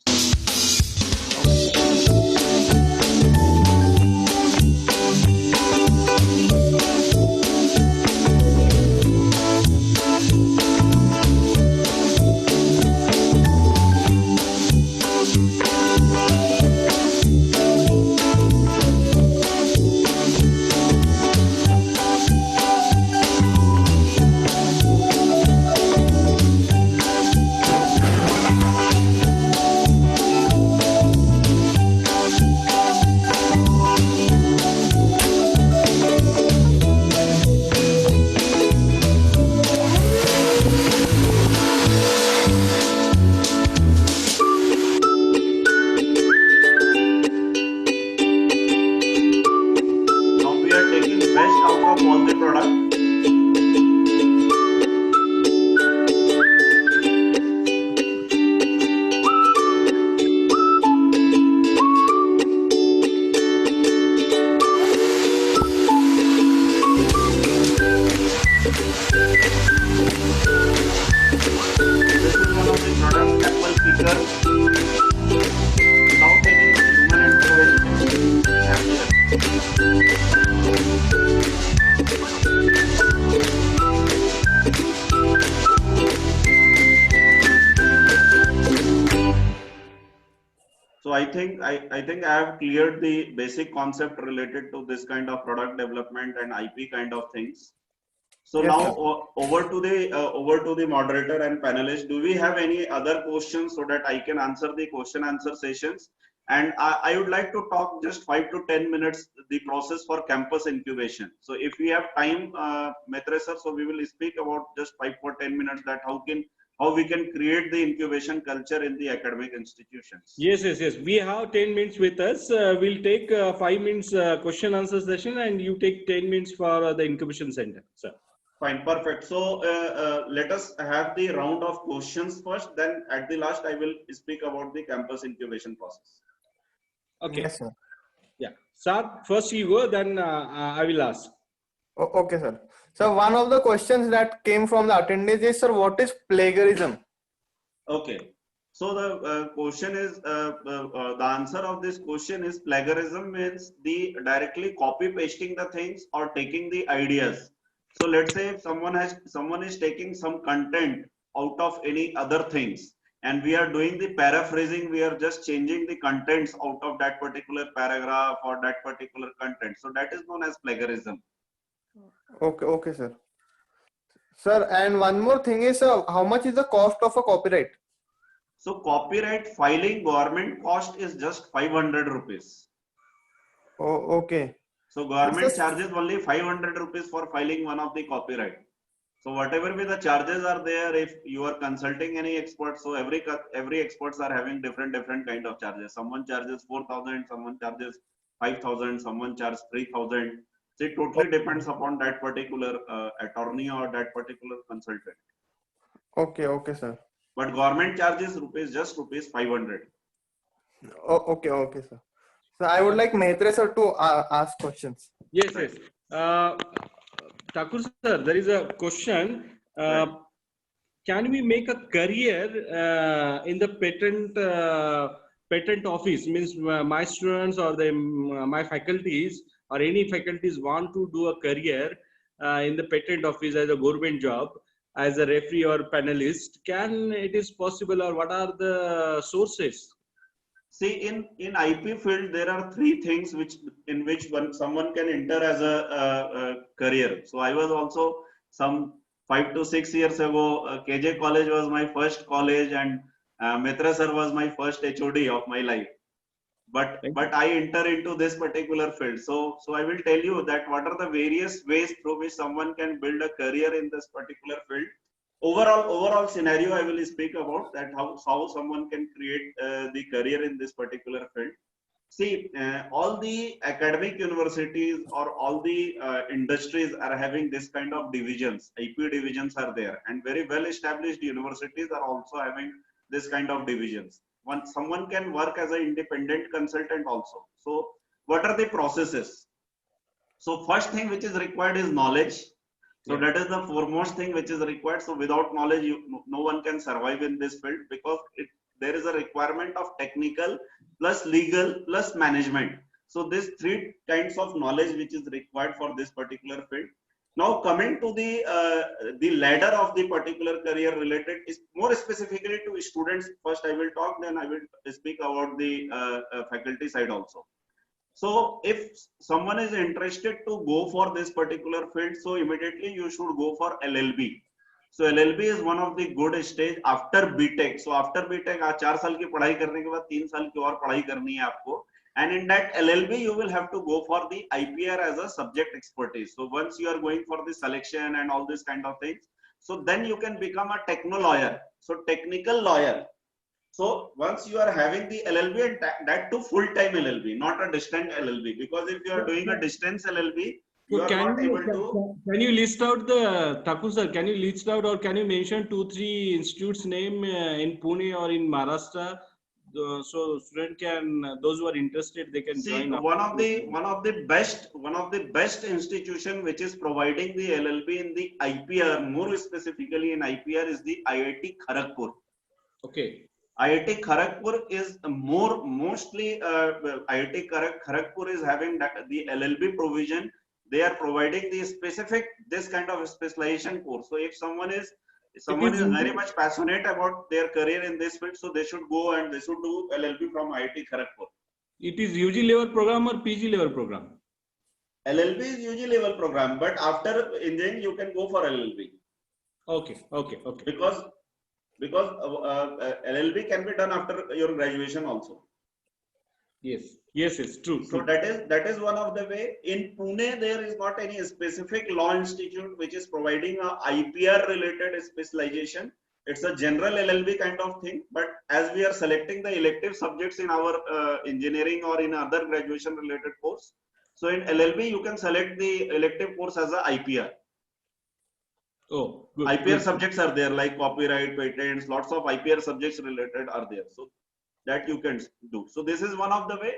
Now we are taking best out of all the product. This is one of the product, Apple Picker. Now taking human intervention. So I think I have cleared the basic concept related to this kind of product development and IP kind of things. So Yes, now sir. over to the moderator and panelists. Do we have any other questions so that I can answer the question answer sessions? And I would like to talk just 5 to 10 minutes the process for campus incubation. So if we have time, Maitre sir, so we will speak about just 5 or 10 minutes that how we can create the incubation culture in the academic institutions. Yes. We have 10 minutes with us. We'll take 5 minutes question answer session, and you take 10 minutes for the incubation center, sir. Fine, perfect. So let us have the round of questions first. Then at the last, I will speak about the campus incubation process. Okay. Yes, sir. Yeah. Sir, first you go, then I will ask. Okay, sir. So one of the questions that came from the attendees is, sir, what is plagiarism? Okay. So the question is, the answer of this question is plagiarism means the directly copy pasting the things or taking the ideas. So let's say if someone is taking some content out of any other things, and we are doing the paraphrasing, we are just changing the contents out of that particular paragraph or that particular content. So that is known as plagiarism. Okay, sir. Sir, and one more thing is, how much is the cost of a copyright? So copyright filing government cost is just 500 rupees. Oh, okay. So government This is- charges only 500 rupees for filing one of the copyright. So whatever be the charges are there, if you are consulting any expert, so every experts are having different kind of charges. Someone charges 4,000, someone charges 5,000, someone charges 3,000. So it totally depends upon that particular attorney or that particular consultant. Okay, sir. But government charges just rupees 500. Okay, sir. So I would like Maitre sir to ask questions. Yes. Thakur sir, there is a question. Right. can we make a career in the patent office? Means my students or my faculties or any faculties want to do a career in the patent office as a government job, as a referee or panelist. Can it is possible, or what are the sources? See, in IP field, there are three things in which someone can enter as a career. So I was also some 5 to 6 years ago. KJ College was my first college, and Mitra sir was my first HOD of my life. But I enter into this particular field. So I will tell you that what are the various ways through which someone can build a career in this particular field. Overall scenario I will speak about, that how someone can create the career in this particular field. See, all the academic universities or all the industries are having this kind of divisions. IP divisions are there, and very well established universities are also having this kind of divisions. Someone can work as an independent consultant also. So what are the processes? So first thing which is required is knowledge. So that is the foremost thing which is required. So without knowledge, no one can survive in this field, because there is a requirement of technical plus legal plus management. So these three kinds of knowledge which is required for this particular field. Now coming to the ladder of the particular career related is more specifically to students. First I will talk, then I will speak about the faculty side also. So if someone is interested to go for this particular field, so immediately you should go for LLB. So LLB is one of the good stage after BTech. So after BTech, 4 साल की पढ़ाई करने के बाद 3 साल की और पढ़ाई करनी है आपको. And in that LLB, you will have to go for the IPR as a subject expertise. So once you are going for the selection and all this kind of things, so then you can become a techno lawyer. So technical lawyer. So once you are having the LLB, and that too full-time LLB, not a distant LLB, because if you are doing a distance LLB, you are not able to. Can you list out the Thakur sir? Can you list out, or can you mention 2-3 institutes name in Pune or in Maharashtra? So student can, those who are interested, they can join. One of the best institution which is providing the LLB in the IPR, more specifically in IPR, is the IIT Kharagpur. Okay. IIT Kharagpur is mostly IIT Kharagpur is having the LLB provision. They are providing the specific this kind of specialization course. So if someone is very much passionate about their career in this field, so they should go and they should do LLB from IIT Kharagpur. It is UG level program or PG level program? LLB is UG level program, but after engineering you can go for LLB. Okay. Because LLB can be done after your graduation also. Yes, it's true. So that is one of the way. In Pune, there is not any specific law institute which is providing a IPR related specialization. It's a general LLB kind of thing. But as we are selecting the elective subjects in our engineering or in other graduation related course, so in LLB you can select the elective course as a IPR. Oh, good. IPR subjects are there, like copyright, patents, lots of IPR subjects related are there. So that you can do. So this is one of the way.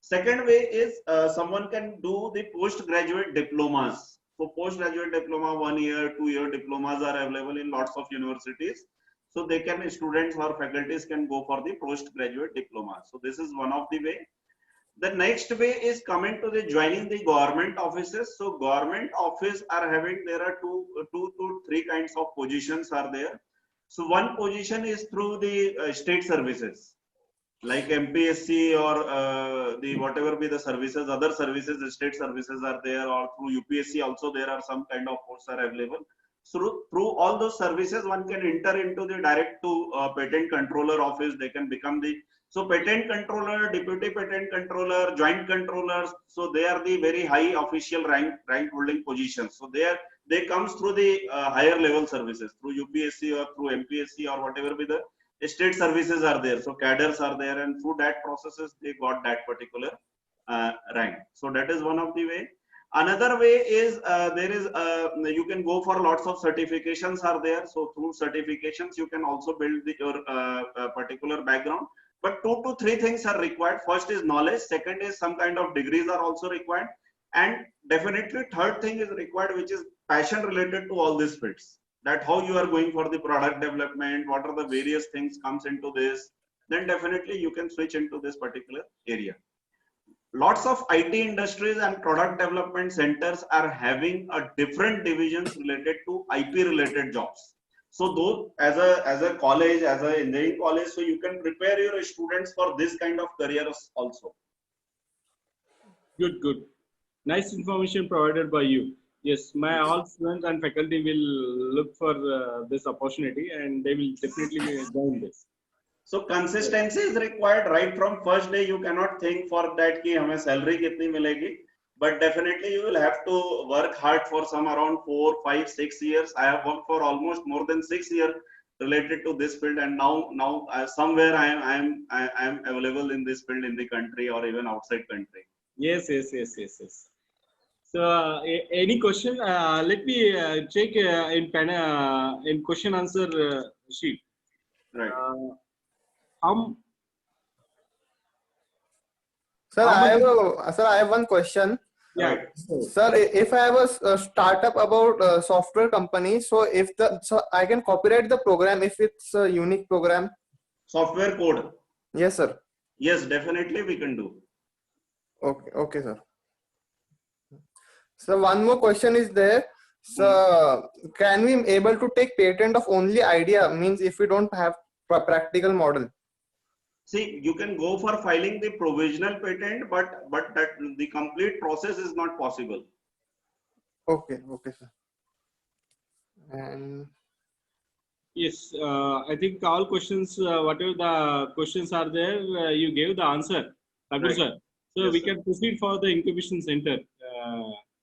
Second way is someone can do the postgraduate diplomas. So postgraduate diploma, 1 year, 2 year diplomas are available in lots of universities. So they can, students or faculties can go for the postgraduate diploma. So this is one of the way. The next way is coming to the joining the government offices. So government office are having, there are two to three kinds of positions are there. So one position is through the state services, like MPSC or the whatever be the services, other services, state services are there, or through UPSC also there are some kind of posts are available. So through all those services, one can enter into the direct to patent controller office. They can become the, so patent controller, deputy patent controller, joint controllers. So they are the very high official rank holding positions. So they comes through the higher level services, through UPSC or through MPSC or whatever be the state services are there. So cadres are there, and through that processes they got that particular rank. So that is one of the way. Another way is you can go for lots of certifications are there. So through certifications you can also build your particular background. But 2 to 3 things are required. First is knowledge. Second is some kind of degrees are also required. And definitely third thing is required, which is passion related to all these fields. that how you are going for the product development, what are the various things comes into this, then definitely you can switch into this particular area. Lots of IT industries and product development centers are having a different divisions related to IP related jobs. So though as a college, as a engineering college, so you can prepare your students for this kind of careers also. Good, good. Nice information provided by you. Yes, my all students and faculty will look for this opportunity, and they will definitely join this. So consistency is required right from first day. You cannot think for that कि हमें salary कितनी मिलेगी, but definitely you will have to work hard for some around 4, 5, 6 years. I have worked for almost more than 6 years related to this field, and now somewhere I am available in this field in the country or even outside country. Yes. So, any question? Let me check in question answer sheet. Right. Sir, I have one question. Yeah. Right. Sir, if I have a startup about a software company, so I can copyright the program if it's a unique program. Software code. Yes, sir. Yes, definitely we can do. Okay, sir. So one more question is there. So can we able to take patent of only idea? Means if we don't have practical model. See, you can go for filing the provisional patent, but that the complete process is not possible. Okay, sir. And Yes, I think all questions, whatever the questions are there, you gave the answer, Thakur Right. sir. So Yes, we sir. can proceed for the incubation center.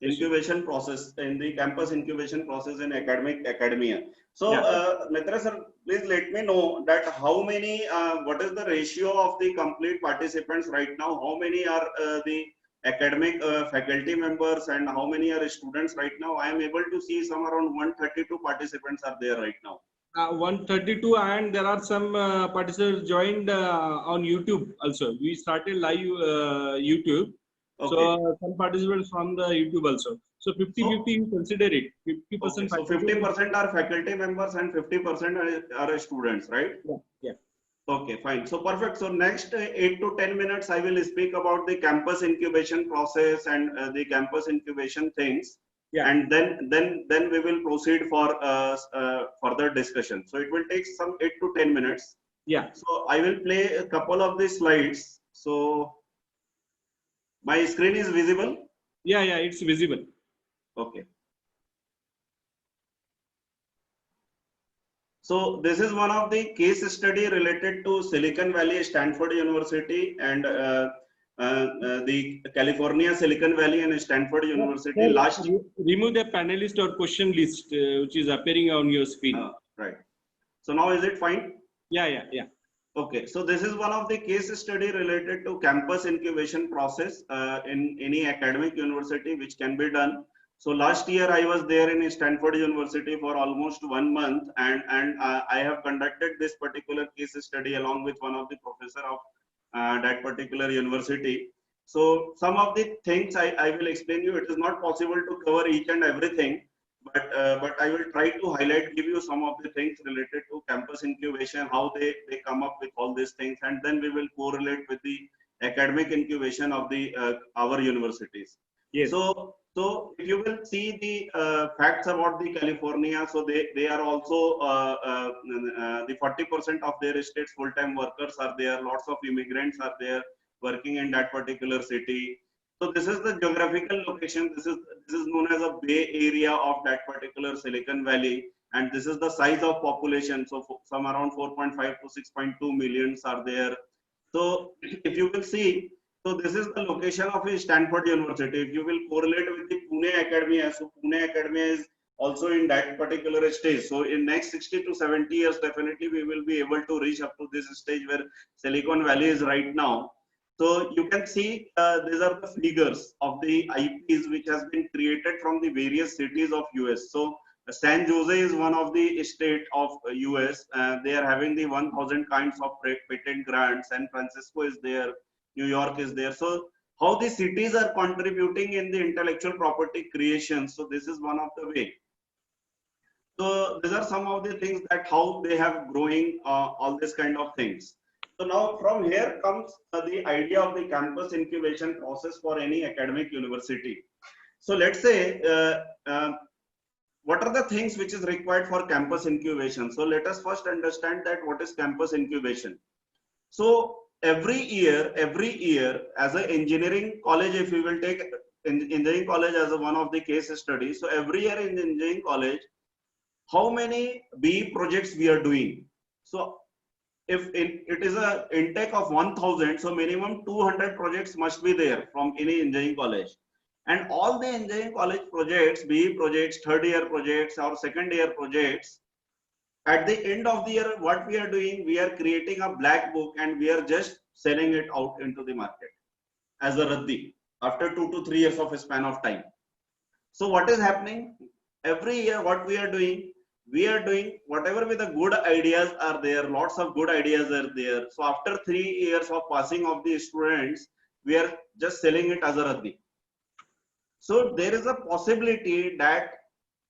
Incubation process in the campus incubation process in academia. So, Yeah. Mitra sir, please let me know that how many, what is the ratio of the complete participants right now? How many are the academic faculty members and how many are students right now? I am able to see some around 132 participants are there right now. 132, and there are some participants joined on YouTube also. We started live YouTube. Okay. So some participants from the YouTube also. So 50-50 you consider it. 50% Okay. So 50% are faculty members and 50% are students, right? Yeah. Okay, fine. So perfect. So next 8 to 10 minutes, I will speak about the campus incubation process and the campus incubation things. Yeah. And then we will proceed for further discussion. So it will take some 8 to 10 minutes. Yeah. So I will play a couple of the slides. So my screen is visible. Yeah, it's visible. Okay. So this is one of the case study related to Silicon Valley, Stanford University, and the California, Silicon Valley, and Stanford University. Remove the panelist or question list which is appearing on your screen. Right. So now is it fine? Yeah. Okay. So this is one of the case study related to campus incubation process in any academic university which can be done. So last year I was there in Stanford University for almost 1 month, and I have conducted this particular case study along with one of the professor of that particular university. So some of the things I will explain you. It is not possible to cover each and everything, but I will try to highlight, give you some of the things related to campus incubation, how they come up with all these things, and then we will correlate with the academic incubation of the our universities. Yes. So if you will see the facts about the California, so they are also the 40% of their state's full-time workers are there. Lots of immigrants are there working in that particular city. So this is the geographical location. This is known as a Bay Area of that particular Silicon Valley, and this is the size of population. So some around 4.5 to 6.2 millions are there. So if you will see. So this is the location of Stanford University. If you will correlate with the Pune Academia, so Pune Academia is also in that particular stage. So in next 60 to 70 years, definitely we will be able to reach up to this stage where Silicon Valley is right now. So you can see these are the figures of the IPs which has been created from the various cities of US. So San Jose is one of the state of US. They are having the 1,000 kinds of patent grants. San Francisco is there. New York is there. So how the cities are contributing in the intellectual property creation. So this is one of the way. So these are some of the things that how they have growing all this kind of things. So now from here comes the idea of the campus incubation process for any academic university. So let's say what are the things which is required for campus incubation? So let us first understand that what is campus incubation. So every year as an engineering college, if we will take engineering college as one of the case studies, so every year in engineering college, how many BE projects we are doing? So if it is a intake of 1000, so minimum 200 projects must be there from any engineering college. And all the engineering college projects, BE projects, third year projects or second year projects, at the end of the year, what we are doing, we are creating a black book and we are just selling it out into the market as a raddi after 2 to 3 years of a span of time. So what is happening? Every year, what we are doing whatever with the good ideas are there, lots of good ideas are there. So after 3 years of passing of the students, we are just selling it as a raddi. So there is a possibility that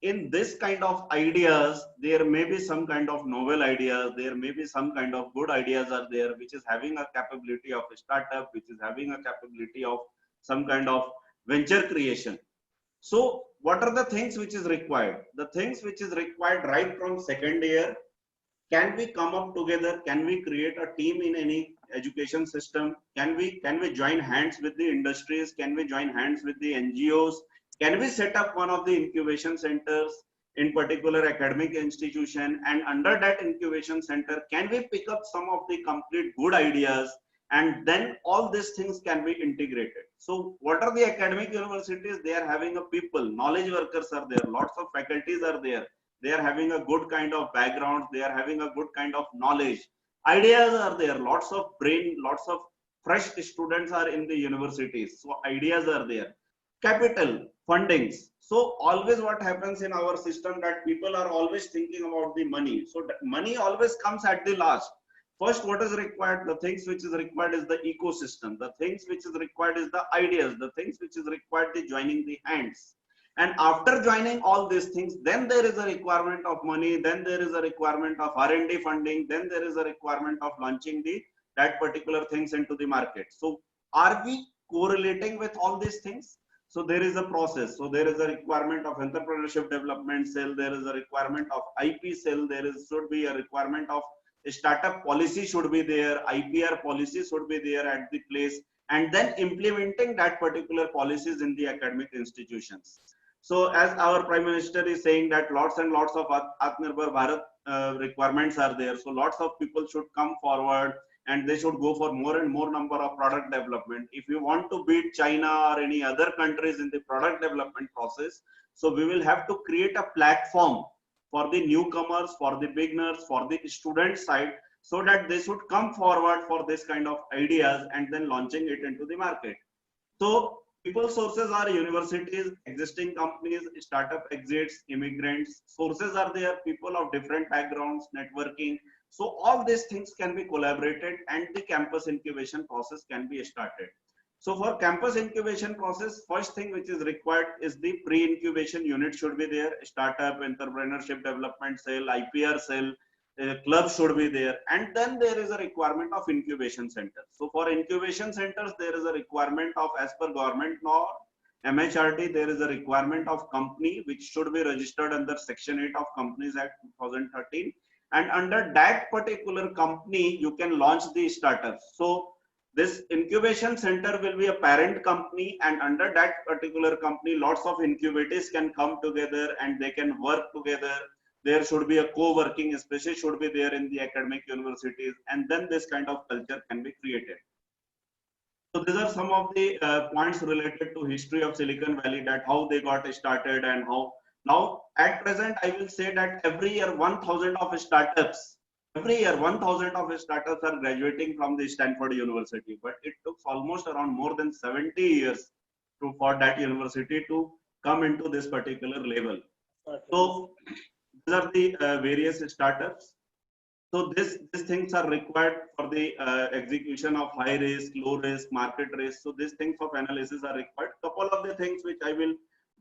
in this kind of ideas, there may be some kind of novel ideas, there may be some kind of good ideas are there, which is having a capability of a startup, which is having a capability of some kind of venture creation. So what are the things which is required? The things which is required right from second year, can we come up together? Can we create a team in any education system? Can we join hands with the industries? Can we join hands with the NGOs? Can we set up one of the incubation centers in particular academic institution, and under that incubation center, can we pick up some of the complete good ideas, and then all these things can be integrated. So what are the academic universities? They are having a people, knowledge workers are there, lots of faculties are there. They are having a good kind of background. They are having a good kind of knowledge. Ideas are there, lots of brain, lots of fresh students are in the universities. So ideas are there. Capital, fundings. So always what happens in our system that people are always thinking about the money. So money always comes at the last. First, what is required? The things which is required is the ecosystem. The things which is required is the ideas. The things which is required is joining the hands. And after joining all these things, then there is a requirement of money. Then there is a requirement of R&D funding. Then there is a requirement of launching that particular things into the market. So are we correlating with all these things? So there is a process. So there is a requirement of entrepreneurship development cell. There is a requirement of IP cell. Should be a requirement of a startup policy should be there. IPR policy should be there at the place, and then implementing that particular policies in the academic institutions. So as our Prime Minister is saying that lots and lots of Atmanirbhar Bharat requirements are there. So lots of people should come forward and they should go for more and more number of product development. If you want to beat China or any other countries in the product development process, so we will have to create a platform for the newcomers, for the beginners, for the student side, so that they should come forward for this kind of ideas and then launching it into the market. So people sources are universities, existing companies, startup exits, immigrants. Sources are there, people of different backgrounds, networking. So all these things can be collaborated and the campus incubation process can be started. So for campus incubation process, first thing which is required is the pre-incubation unit should be there. Startup, entrepreneurship development cell, IPR cell, club should be there. And then there is a requirement of incubation center. So for incubation centers, there is a requirement of, as per government law, MHRD, there is a requirement of company which should be registered under Section 8 of Companies Act 2013. And under that particular company, you can launch the startups. So this incubation center will be a parent company, and under that particular company, lots of incubators can come together and they can work together. There should be a co-working, especially should be there in the academic universities, and then this kind of culture can be created. So these are some of the points related to history of Silicon Valley, that how they got started and how. Now, at present, I will say that every year 1,000 of startups, every year 1,000 of startups are graduating from the Stanford University, but it took almost around more than 70 years for that university to come into this particular level. So these are the various startups. So these things are required for the execution of high risk, low risk, market risk. So these things of analysis are required. Couple of the things which I will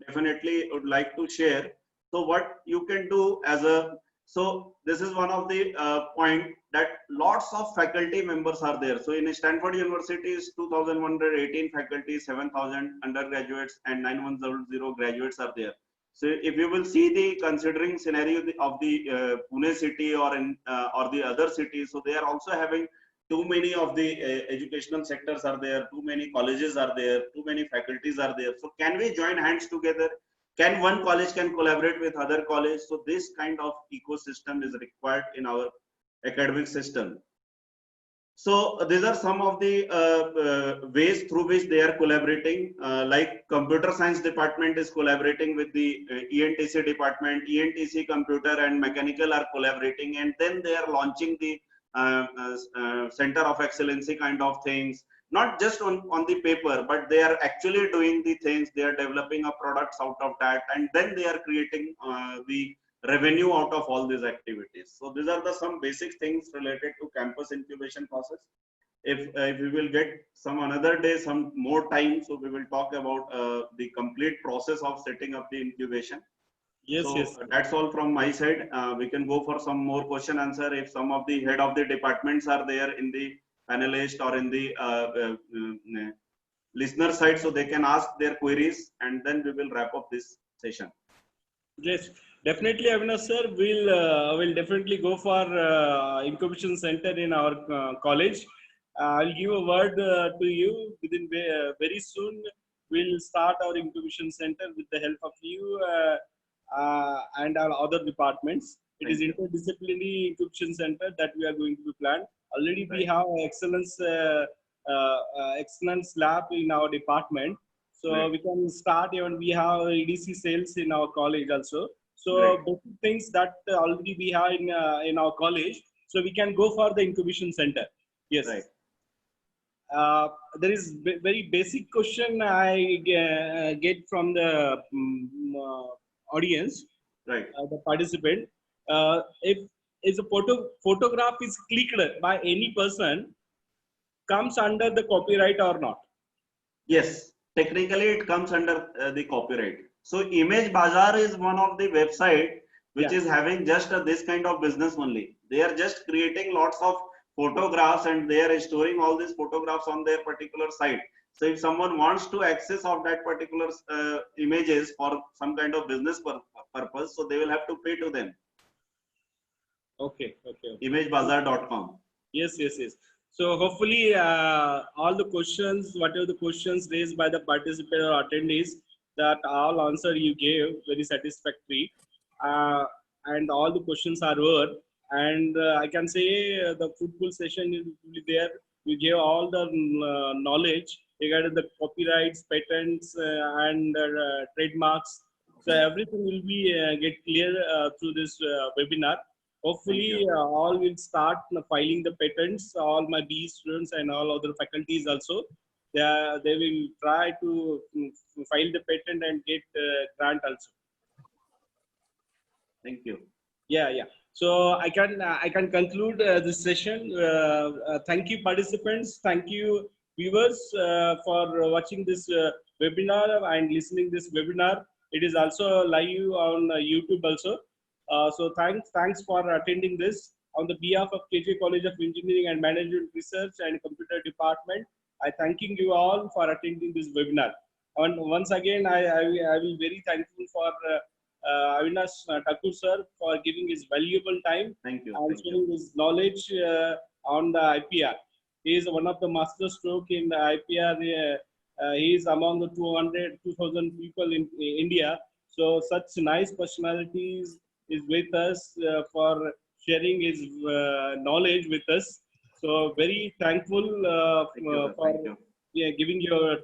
definitely would like to share. So what you can do as a, so this is one of the point that lots of faculty members are there. So in Stanford University is 2,118 faculty, 7,000 undergraduates and 910 graduates are there. So if you will see the considering scenario of the Pune city or in or the other cities, so they are also having too many of the educational sectors are there, too many colleges are there, too many faculties are there. So can we join hands together? Can one college can collaborate with other college? So this kind of ecosystem is required in our academic system. So these are some of the ways through which they are collaborating. Like computer science department is collaborating with the ENTC department, ENTC computer and mechanical are collaborating, and then they are launching the center of excellency kind of things. Not just on the paper, but they are actually doing the things. They are developing a products out of that, and then they are creating the revenue out of all these activities. So these are the some basic things related to campus incubation process. If we will get some another day, some more time, so we will talk about the complete process of setting up the incubation. Yes, so yes. That's all from my side. We can go for some more question answer if some of the head of the departments are there in the panelist or in the listener side, so they can ask their queries, and then we will wrap up this session. Yes, definitely, Avinash sir. We'll definitely go for incubation center in our college. I'll give a word to you within very soon. We'll start our incubation center with the help of you and our other departments. It is interdisciplinary incubation center that we are going to plan. Already we have excellence lab in our department. So we can start even we have EDC sales in our college also. So basic things that already we have in our college. So we can go for the incubation center. Yes. There is very basic question I get from the audience, the participant. If a photograph is clicked by any person, comes under the copyright or not? Yes, technically it comes under the copyright. So Image Bazaar is one of the website which is having just this kind of business only. They are just creating lots of photographs and they are storing all these photographs on their particular site. So if someone wants to access of that particular images for some kind of business purpose, so they will have to pay to them. Okay. imagebazaar.com. Yes. So hopefully all the questions, whatever the questions raised by the participant or attendees, that all answer you gave very satisfactory, and all the questions are over. And I can say the fruitful session is there. You gave all the knowledge regarding the copyrights, patents, and trademarks. So everything will be get clear through this webinar. Hopefully, all will start filing the patents. All my BE students and all other faculties also, they will try to file the patent and get grant also. Thank you. Yeah. So I can conclude this session. Thank you, participants. Thank you, viewers, for watching this webinar and listening this webinar. It is also live on YouTube also. So thanks for attending this. On the behalf of KJ College of Engineering and Management Research and Computer Department, I thanking you all for attending this webinar. And once again, I will very thankful for Avinash Thakur sir for giving his valuable time. Thank you. And sharing his knowledge on the IPR. He is one of the master stroke in the IPR. He is among the 2,000 people in India. So such nice personalities is with us for sharing his knowledge with us. So very thankful for giving your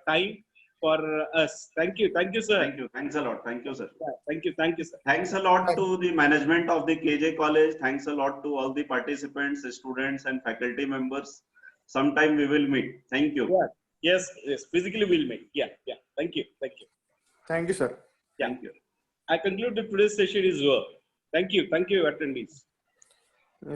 time for us. Thank you, sir. Thanks a lot. Thank you, sir. Thank you, sir. Thanks a lot to the management of the KJ College. Thanks a lot to all the participants, students, and faculty members. Sometime we will meet. Thank you. Yes. Physically we'll meet. Yeah. Thank you. Thank you, sir. Thank you. I conclude the today's session is over. Thank you, attendees.